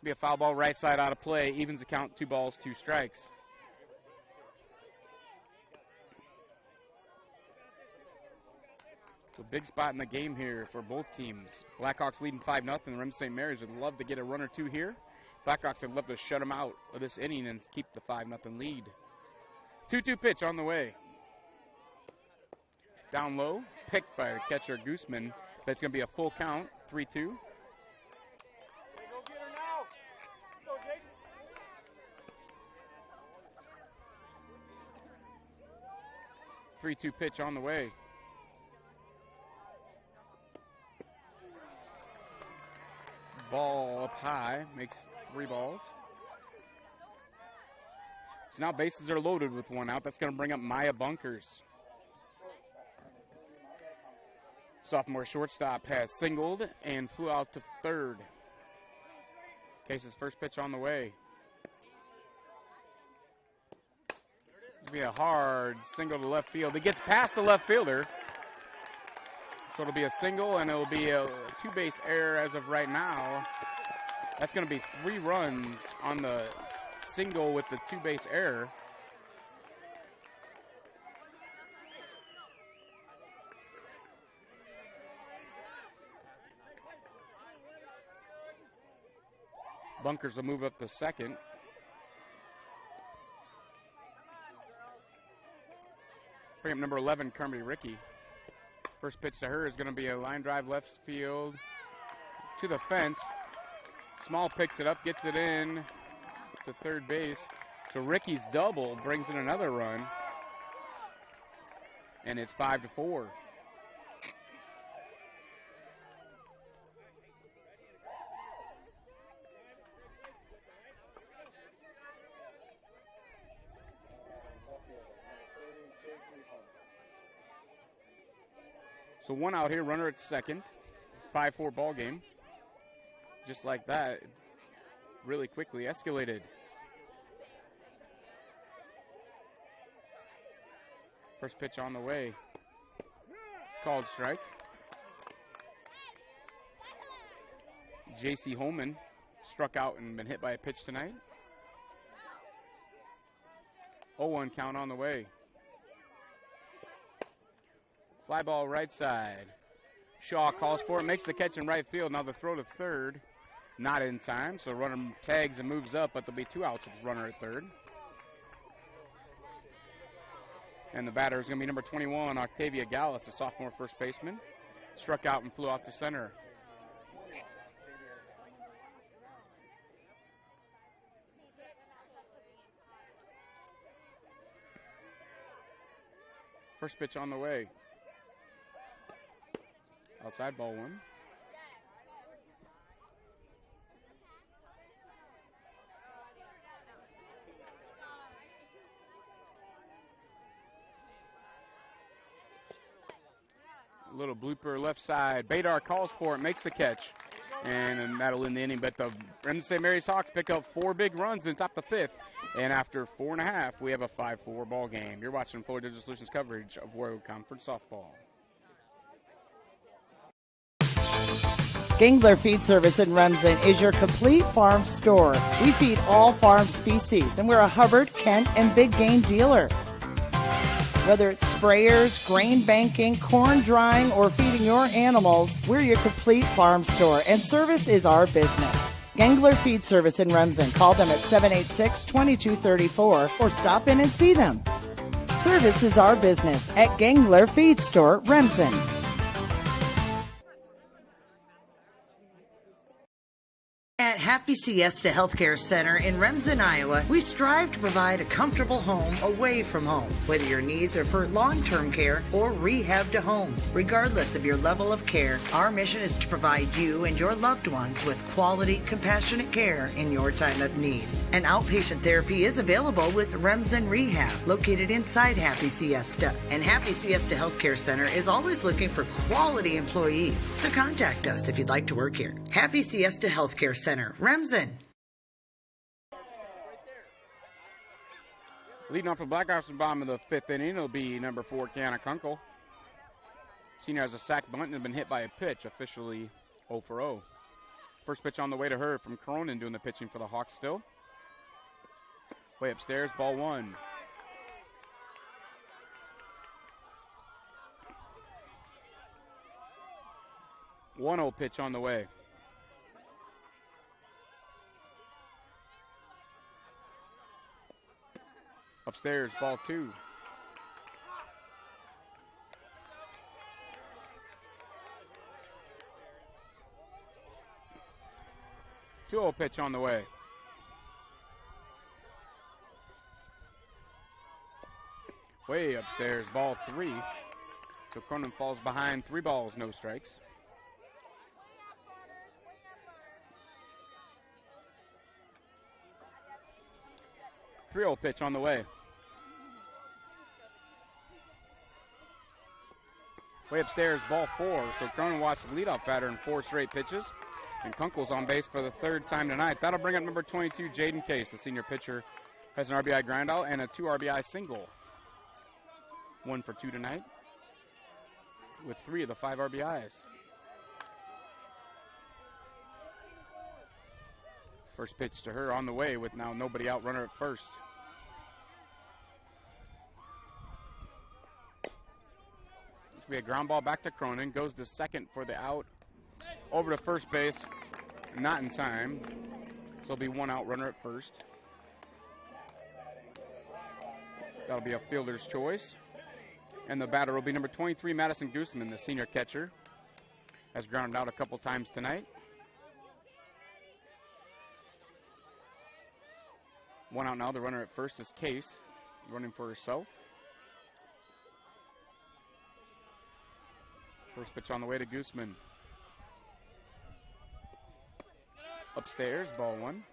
Be a foul ball right side out of play. Evens the count, 2 balls, 2 strikes. So big spot in the game here for both teams. Blackhawks leading 5-0. Remsen St. Mary's would love to get a run or two here. Blackhawks would love to shut them out of this inning and keep the 5-0 lead. 2-2 pitch on the way. Down low, picked by catcher Gooseman. That's going to be a full count, 3-2. 3-2 pitch on the way. Ball up high, makes 3 balls. So now bases are loaded with 1 out. That's going to bring up Maya Bunkers. Sophomore shortstop has singled and flew out to third. Case's first pitch on the way. It'll be a hard single to left field. It gets past the left fielder. So it'll be a single, and it'll be a 2-base error as of right now. That's going to be 3 runs on the single with the 2-base error. Bunkers will move up to second. Bring up number 11, Carmody Ricky. First pitch to her is going to be a line drive left field to the fence. Small picks it up, gets it in to third base. So Ricky's double brings in another run. And it's 5-4. So 1 out here, runner at second. 5-4 ball game. Just like that, really quickly escalated. First pitch on the way. Called strike. J.C. Holman struck out and been hit by a pitch tonight. 0-1 count on the way. Fly ball right side. Shaw calls for it, makes the catch in right field. Now the throw to third, not in time. So runner tags and moves up, but there'll be 2 outs with the runner at third. And the batter is going to be number 21, Octavia Gallus, the sophomore first baseman. Struck out and flew off to center. First pitch on the way. Outside, ball 1. A little blooper left side. Badar calls for it, makes the catch. And that'll end the inning. But the Remsen St. Mary's Hawks pick up 4 big runs in top the 5th. And after 4.5, we have a 5-4 ball game. You're watching Florida Digital Solutions coverage of Warrior Conference softball. Gangler Feed Service in Remsen is your complete farm store. We feed all farm species, and we're a Hubbard, Kent, and big game dealer. Whether it's sprayers, grain banking, corn drying, or feeding your animals, we're your complete farm store, and service is our business. Gangler Feed Service in Remsen. Call them at 786-2234 or stop in and see them. Service is our business at Gangler Feed Store, Remsen. At Happy Siesta Healthcare Center in Remsen, Iowa, we strive to provide a comfortable home away from home, whether your needs are for long-term care or rehab to home. Regardless of your level of care, our mission is to provide you and your loved ones with quality, compassionate care in your time of need. An outpatient therapy is available with Remsen Rehab, located inside Happy Siesta. And Happy Siesta Healthcare Center is always looking for quality employees, so contact us if you'd like to work here. Happy Siesta Healthcare Center, Remsen. Leading off the Blackhawks in the bottom of the 5th inning, it'll be number 4, Kiana Kunkel. Senior has a sack bunt and has been hit by a pitch, officially 0 for 0. First pitch on the way to her from Cronin, doing the pitching for the Hawks still. Way upstairs, ball 1. One-0 pitch on the way. Upstairs, ball 2. Two-0 pitch on the way. Way upstairs, ball 3. So Cronin falls behind, 3 balls, no strikes. Three-0 pitch on the way. Way upstairs, ball 4. So Cronin watched the leadoff batter in 4 straight pitches. And Kunkel's on base for the 3rd time tonight. That'll bring up number 22, Jaden Case. The senior pitcher has an RBI groundout and a 2 RBI single. 1 for 2 tonight with 3 of the 5 RBIs. First pitch to her on the way with now nobody out, runner at first. This will be a ground ball back to Cronin. Goes to second for the out. Over to first base. Not in time. So it'll be 1 out, runner at first. That'll be a fielder's choice. And the batter will be number 23, Madison Gooseman, the senior catcher. Has grounded out a couple times tonight. 1 out now. The runner at first is Case, running for herself. First pitch on the way to Gooseman. Upstairs, ball 1.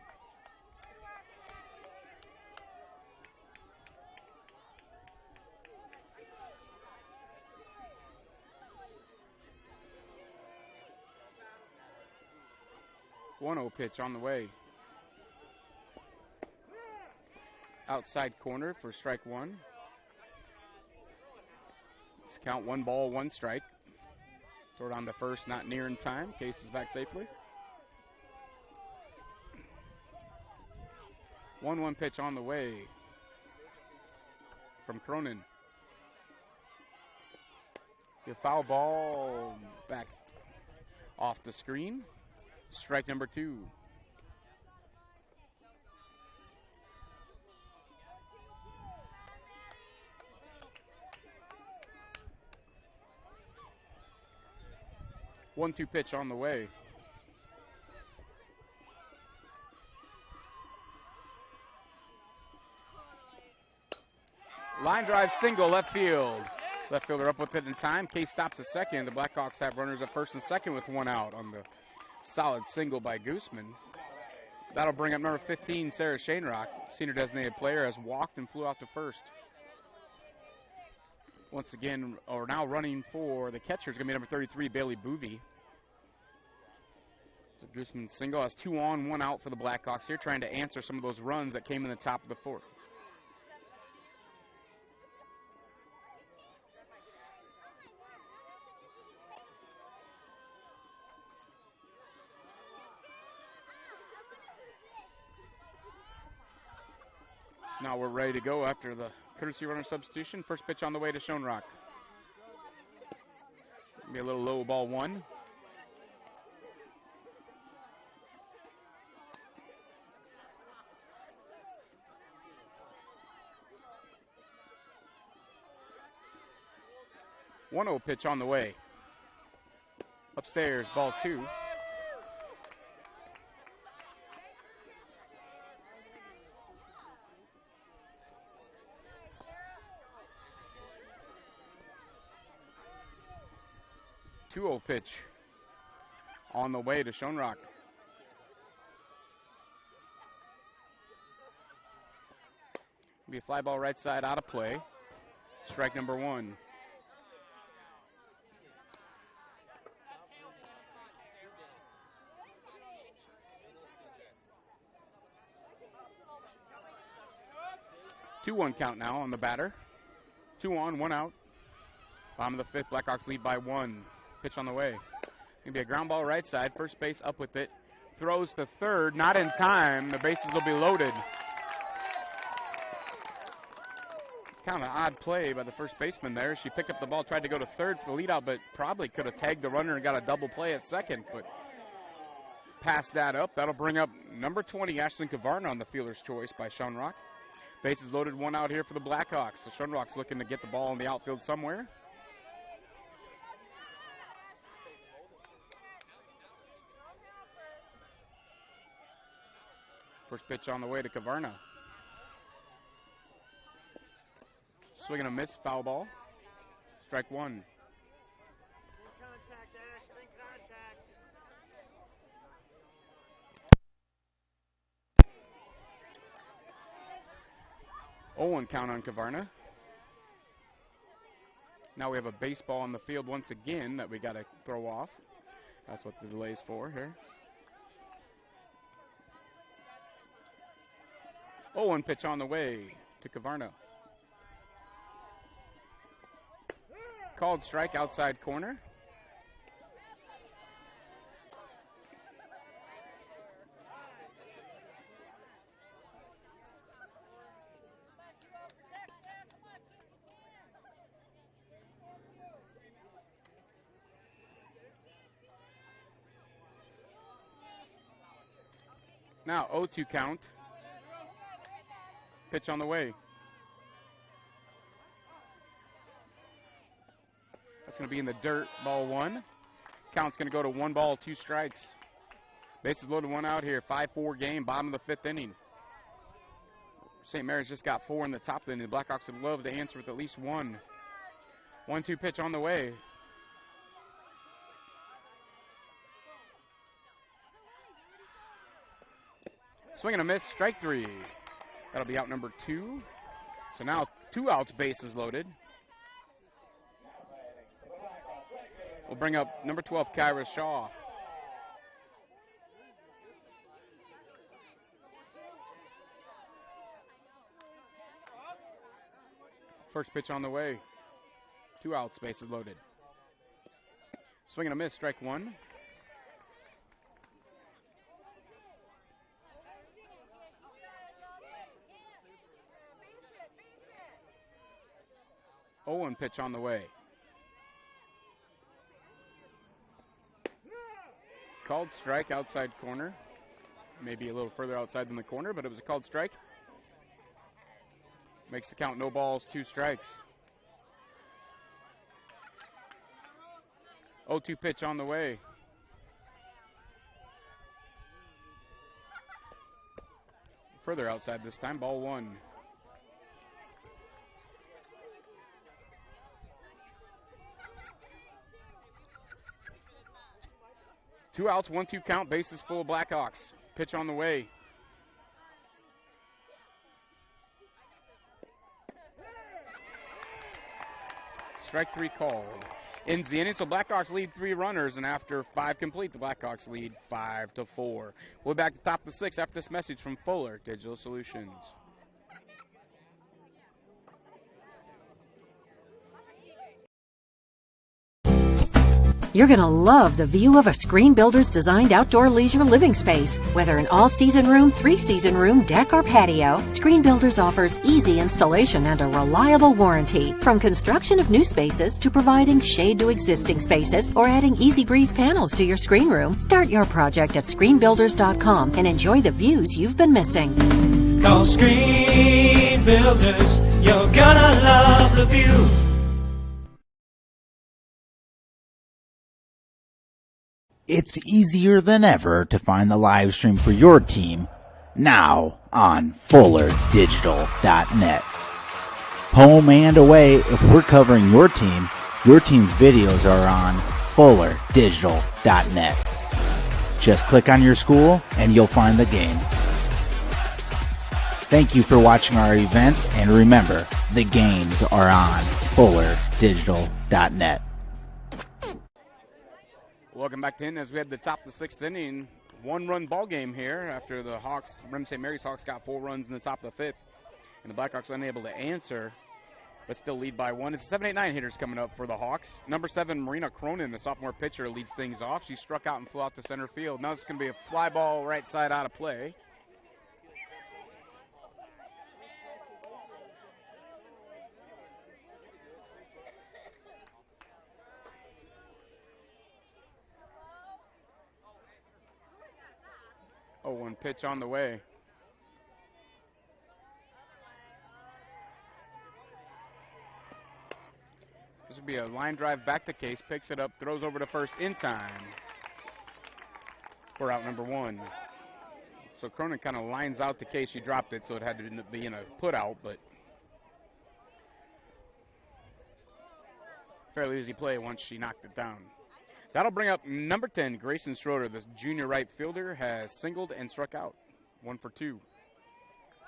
One-0 pitch on the way. Outside corner for strike 1. count, 1 ball, 1 strike. Throw it on to first, not near in time. Case is back safely. 1-1 pitch on the way from Cronin. The foul ball back off the screen. Strike number 2. One-two pitch on the way. Line drive single, left field. Left fielder up with it in time. Case stops at second. The Blackhawks have runners at first and second with 1 out on the solid single by Gooseman. That'll bring up number 15, Sarah Shanerock. Senior designated player has walked and flew out to first. Once again, or now running for the catcher is going to be number 33, Bailey Boovy. So Gooseman single has 2 on, 1 out for the Blackhawks here, trying to answer some of those runs that came in the top of the 4th. Now we're ready to go after the courtesy runner substitution. First pitch on the way to Schoenrock. Be a little low ball 1. One-0 pitch on the way. Upstairs, ball 2. Two-0 pitch on the way to Schoenrock. Be a fly ball right side out of play. Strike number 1. Two-one count now on the batter. 2 on, 1 out. Bottom of the 5th, Blackhawks lead by 1. Pitch on the way. Gonna be a ground ball right side. First base up with it. Throws to third. Not in time. The bases will be loaded. Kind of an odd play by the first baseman there. She picked up the ball, tried to go to third for the leadout, but probably could have tagged the runner and got a double play at second. But passed that up. That'll bring up number 20, Ashlyn Kavarna, on the fielder's choice by Schoenrock. Bases loaded, 1 out here for the Blackhawks. So Schoenrock's looking to get the ball in the outfield somewhere. First pitch on the way to Kavarna. Swing and a miss, foul ball. Strike 1. One count on Kavarna. Now we have a baseball on the field once again that we got to throw off. That's what the delay's for here. 0-1 pitch on the way to Kavarna. Called strike outside corner. Now 0-2 count. Pitch on the way. That's going to be in the dirt, ball 1. Count's going to go to 1 ball, 2 strikes. Bases loaded, 1 out here. 5-4 game, bottom of the 5th inning. St. Mary's just got 4 in the top of the inning. The Blackhawks would love to answer with at least 1. 1-2 pitch on the way. Swing and a miss, strike 3. That'll be out number 2. So now 2 outs, bases loaded. We'll bring up number 12, Kyra Shaw. First pitch on the way. 2 outs, bases loaded. Swing and a miss, strike one. Owen pitch on the way. Called strike outside corner. Maybe a little further outside than the corner, but it was a called strike. Makes the count no balls, 2 strikes. 0-2 pitch on the way. Further outside this time, ball 1. Two outs, 1-2 count, bases full of Blackhawks. Pitch on the way. Strike 3 called. Ends the inning, so Blackhawks lead 3 runners, and after 5 complete, the Blackhawks lead 5-4. We'll be back to the top of the 6th after this message from Fuller Digital Solutions. You're going to love the view of a Screen Builder's designed outdoor leisure living space. Whether an all-season room, 3-season room, deck, or patio, Screen Builders offers easy installation and a reliable warranty. From construction of new spaces to providing shade to existing spaces or adding easy breeze panels to your screen room, start your project at screenbuilders.com and enjoy the views you've been missing. Call Screen Builders, you're gonna love the view. It's easier than ever to find the live stream for your team now on FullerDigital.net. Home and away, if we're covering your team's videos are on FullerDigital.net. Just click on your school and you'll find the game. Thank you for watching our events, and remember, the games are on FullerDigital.net. Welcome back to Hinton as we head to the top of the 6th inning. 1-run ball game here after the Hawks, Remsen St. Mary's Hawks got 4 runs in the top of the 5th. And the Blackhawks unable to answer, but still lead by 1. It's 7-8-9 hitters coming up for the Hawks. Number 7, Marina Cronin, the sophomore pitcher, leads things off. She struck out and flew out to center field. Now it's going to be a fly ball right side out of play. Oh, 1 pitch on the way. This would be a line drive back to Case, picks it up, throws over to first in time for out number 1. So Cronin kind of lines out to Case. She dropped it, so it had to be in a put out, but fairly easy play once she knocked it down. That'll bring up number 10, Grayson Schroeder. This junior right fielder has singled and struck out. 1 for 2.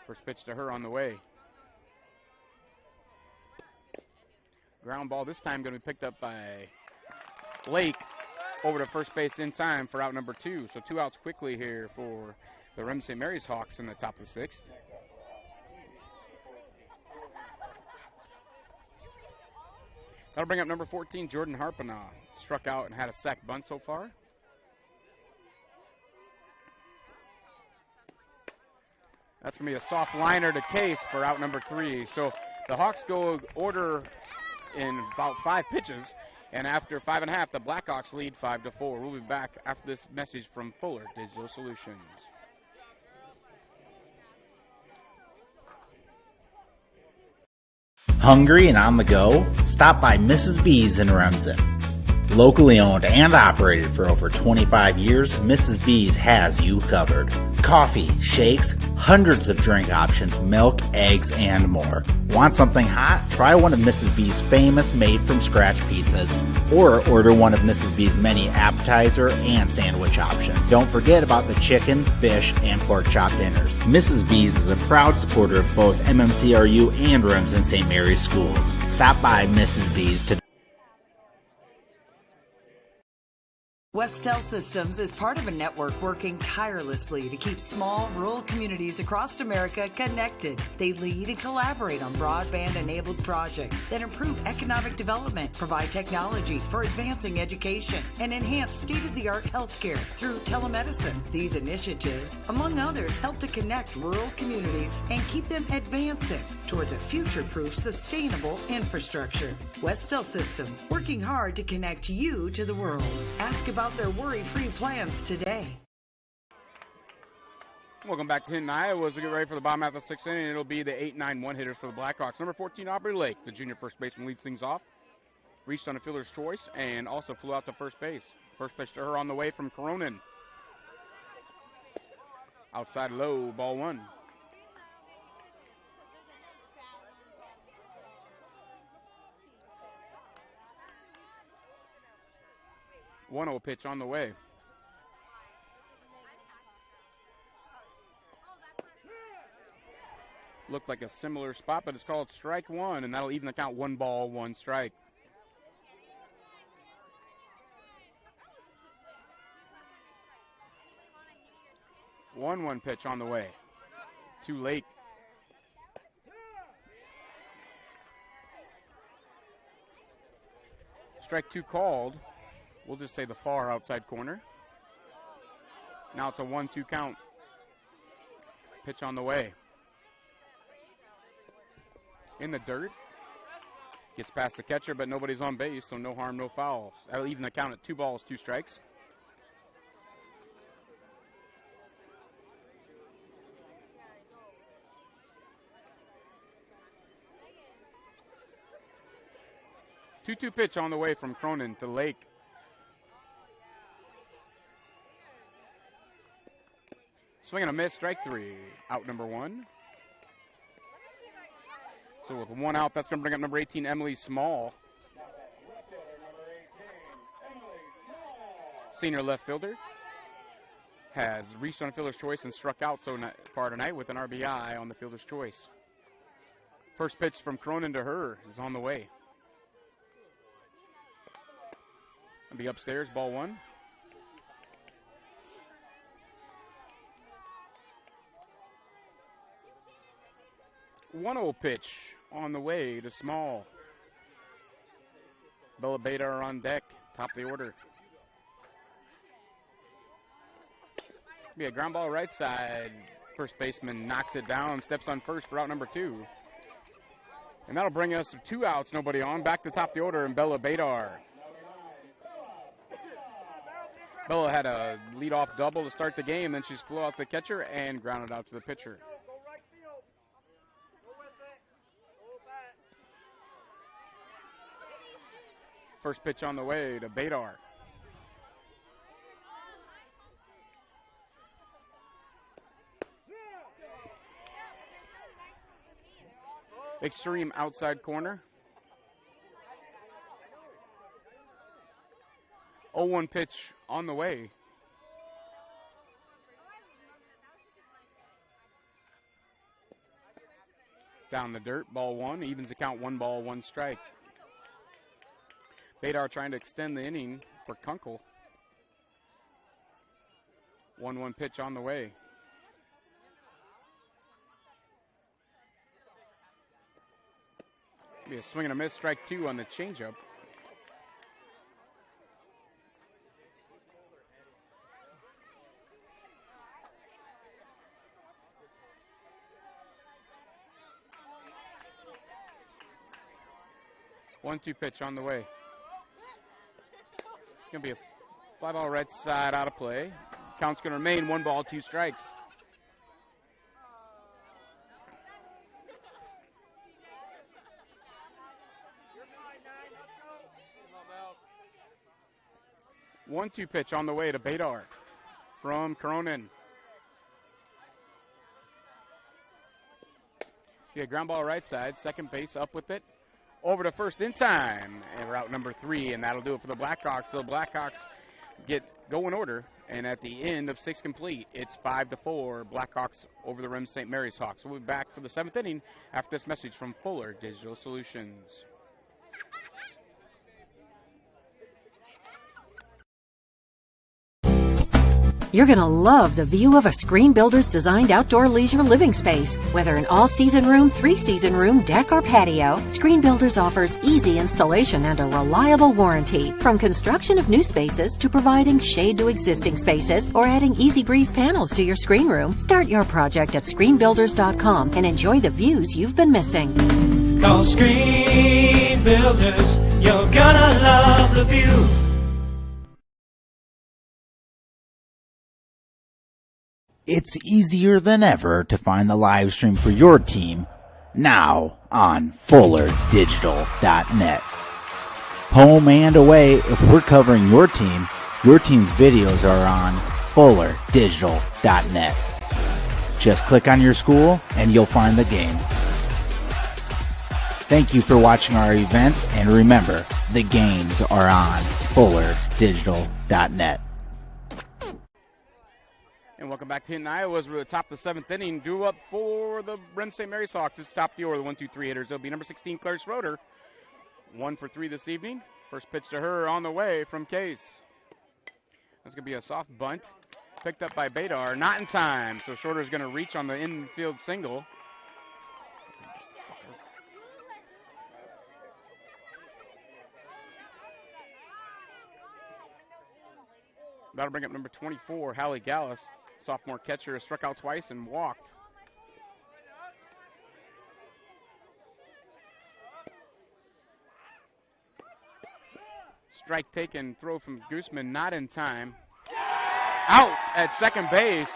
First pitch to her on the way. Ground ball this time going to be picked up by Blake over to first base in time for out number 2. So 2 outs quickly here for the Remsen St. Mary's Hawks in the top of the 6th. That'll bring up number 14, Jordan Harpanaugh. Struck out and had a sack bunt so far. That's going to be a soft liner to Case for out number 3. So the Hawks go order in about 5 pitches, and after 5.5, the Blackhawks lead 5-4. We'll be back after this message from Fuller Digital Solutions. Hungry and on the go? Stop by Mrs. B's in Remsen. Locally owned and operated for over 25 years, Mrs. B's has you covered. Coffee, shakes, hundreds of drink options, milk, eggs, and more. Want something hot? Try one of Mrs. B's famous made-from-scratch pizzas, or order one of Mrs. B's many appetizer and sandwich options. Don't forget about the chicken, fish, and pork chop dinners. Mrs. B's is a proud supporter of both MMCRU and Remsen St. Mary's schools. Stop by Mrs. B's today. Westel Systems is part of a network working tirelessly to keep small, rural communities across America connected. They lead and collaborate on broadband-enabled projects that improve economic development, provide technology for advancing education, and enhance state-of-the-art healthcare through telemedicine. These initiatives, among others, help to connect rural communities and keep them advancing towards a future-proof, sustainable infrastructure. Westel Systems, working hard to connect you to the world. Ask about their worry-free plans today. Welcome back to Hinton, Iowa. As we get ready for the bottom half of the sixth inning, it'll be the 8-9 hitters for the Blackhawks. Number 14, Aubrey Lake, the junior first baseman, leads things off. Reached on a fielder's choice and also flew out to first base. First pitch to her on the way from Cronin. Outside low, ball one. One-0 pitch on the way. Looked like a similar spot, but it's called strike one, and that'll even the count. 1 ball, 1 strike. One pitch on the way. To Lake. Strike 2 called. We'll just say the far outside corner. Now it's a 1-2 count. Pitch on the way. In the dirt. Gets past the catcher, but nobody's on base, so no harm, no foul. That'll even the count at 2 balls, 2 strikes. Two pitch on the way from Cronin to Lake. Swing and a miss, strike 3. Out number 1. So with 1 out, that's going to bring up number 18, Emily Small. Senior left fielder. Has reached on a fielder's choice and struck out so far tonight with an RBI on the fielder's choice. First pitch from Cronin to her is on the way. It'll be upstairs, ball 1. One-0 pitch on the way to Small. Bella Beta are on deck, top of the order. Be a ground ball right side. First baseman knocks it down, steps on first for out number 2. And that'll bring us 2 outs, nobody on. Back to top of the order, and Bella Badar. Bella had a leadoff double to start the game, then she's flew out the catcher and grounded out to the pitcher. First pitch on the way to Badar. Extreme outside corner. 0-1 pitch on the way. Down the dirt, ball 1. Evens the count, 1 ball, 1 strike. Badar trying to extend the inning for Kunkel. 1-1 pitch on the way. Be a swing and a miss, strike 2 on the changeup. One-two pitch on the way. Going to be a fly ball right side out of play. Count's going to remain 1 ball, 2 strikes. One-two pitch on the way to Badar from Cronin. Yeah, ground ball right side, second base up with it. Over to first in time, and route number 3, and that'll do it for the Blackhawks. So the Blackhawks go in order, and at the end of 6 complete, it's 5-4 Blackhawks over the Remsen St. Mary's Hawks. We'll be back for the 7th inning after this message from Fuller Digital Solutions. You're going to love the view of a Screen Builder's designed outdoor leisure living space. Whether an all-season room, three-season room, deck, or patio, Screen Builders offers easy installation and a reliable warranty. From construction of new spaces to providing shade to existing spaces or adding easy breeze panels to your screen room, start your project at screenbuilders.com and enjoy the views you've been missing. Call Screen Builders, you're gonna love the view. It's easier than ever to find the live stream for your team now on FullerDigital.net. Home and away, if we're covering your team's videos are on FullerDigital.net. Just click on your school and you'll find the game. Thank you for watching our events, and remember, the games are on FullerDigital.net. And welcome back to Hinton, Iowa. We're at the top of the seventh inning. Due up for the Remsen St. Mary's Hawks. It's top of the order, the 1-2-3 hitters. It'll be number 16, Claire Schroeder. 1 for 3 this evening. First pitch to her on the way from Case. That's going to be a soft bunt. Picked up by Badar. Not in time. So Schroeder's going to reach on the infield single. That'll bring up number 24, Hallie Gallus. Sophomore catcher, struck out twice and walked. Strike taken, throw from Gooseman, not in time. Out at second base.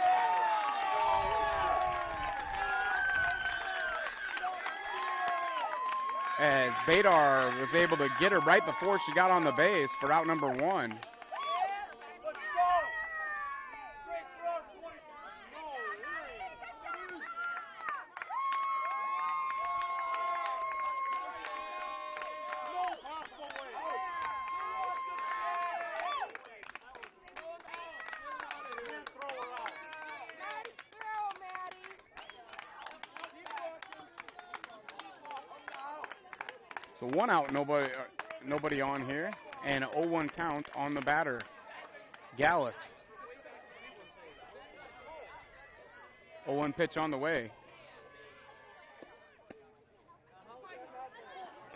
As Badar was able to get her right before she got on the base for out number 1. So 1 out, nobody on here, and an 0-1 count on the batter, Gallus. 0-1 pitch on the way.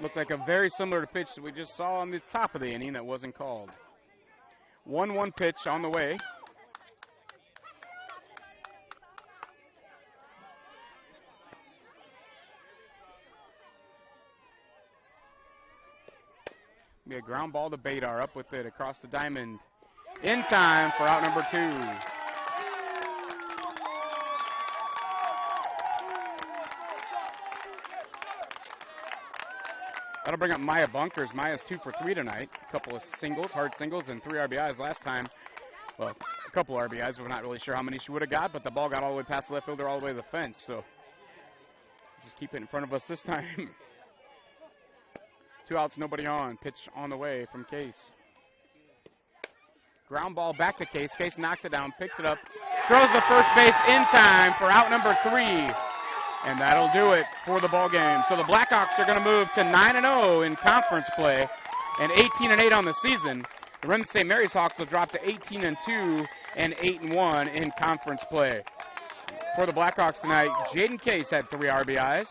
Looked like a very similar to pitch that we just saw on the top of the inning that wasn't called. 1-1 pitch on the way. Be a ground ball to Badar, up with it across the diamond. In time for out number 2. That'll bring up Maya Bunkers. Maya's 2 for 3 tonight. A couple of singles, hard singles, and 3 RBIs last time. Well, a couple of RBIs. We're not really sure how many she would have got, but the ball got all the way past the left fielder, all the way to the fence. So just keep it in front of us this time. 2 outs, nobody on. Pitch on the way from Case. Ground ball back to Case. Case knocks it down, picks it up, throws the first base in time for out number 3. And that'll do it for the ball game. So the Blackhawks are going to move to 9-0 in conference play and 18-8 on the season. The Remsen St. Mary's Hawks will drop to 18-2 and 8-1 in conference play. For the Blackhawks tonight, Jaden Case had 3 RBIs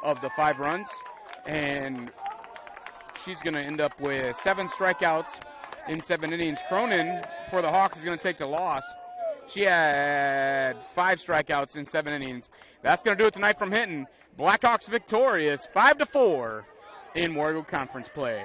of the 5 runs, and she's going to end up with 7 strikeouts in 7 innings. Cronin for the Hawks is going to take the loss. She had 5 strikeouts in 7 innings. That's going to do it tonight from Hinton. Blackhawks victorious 5-4 in Warrior Conference play.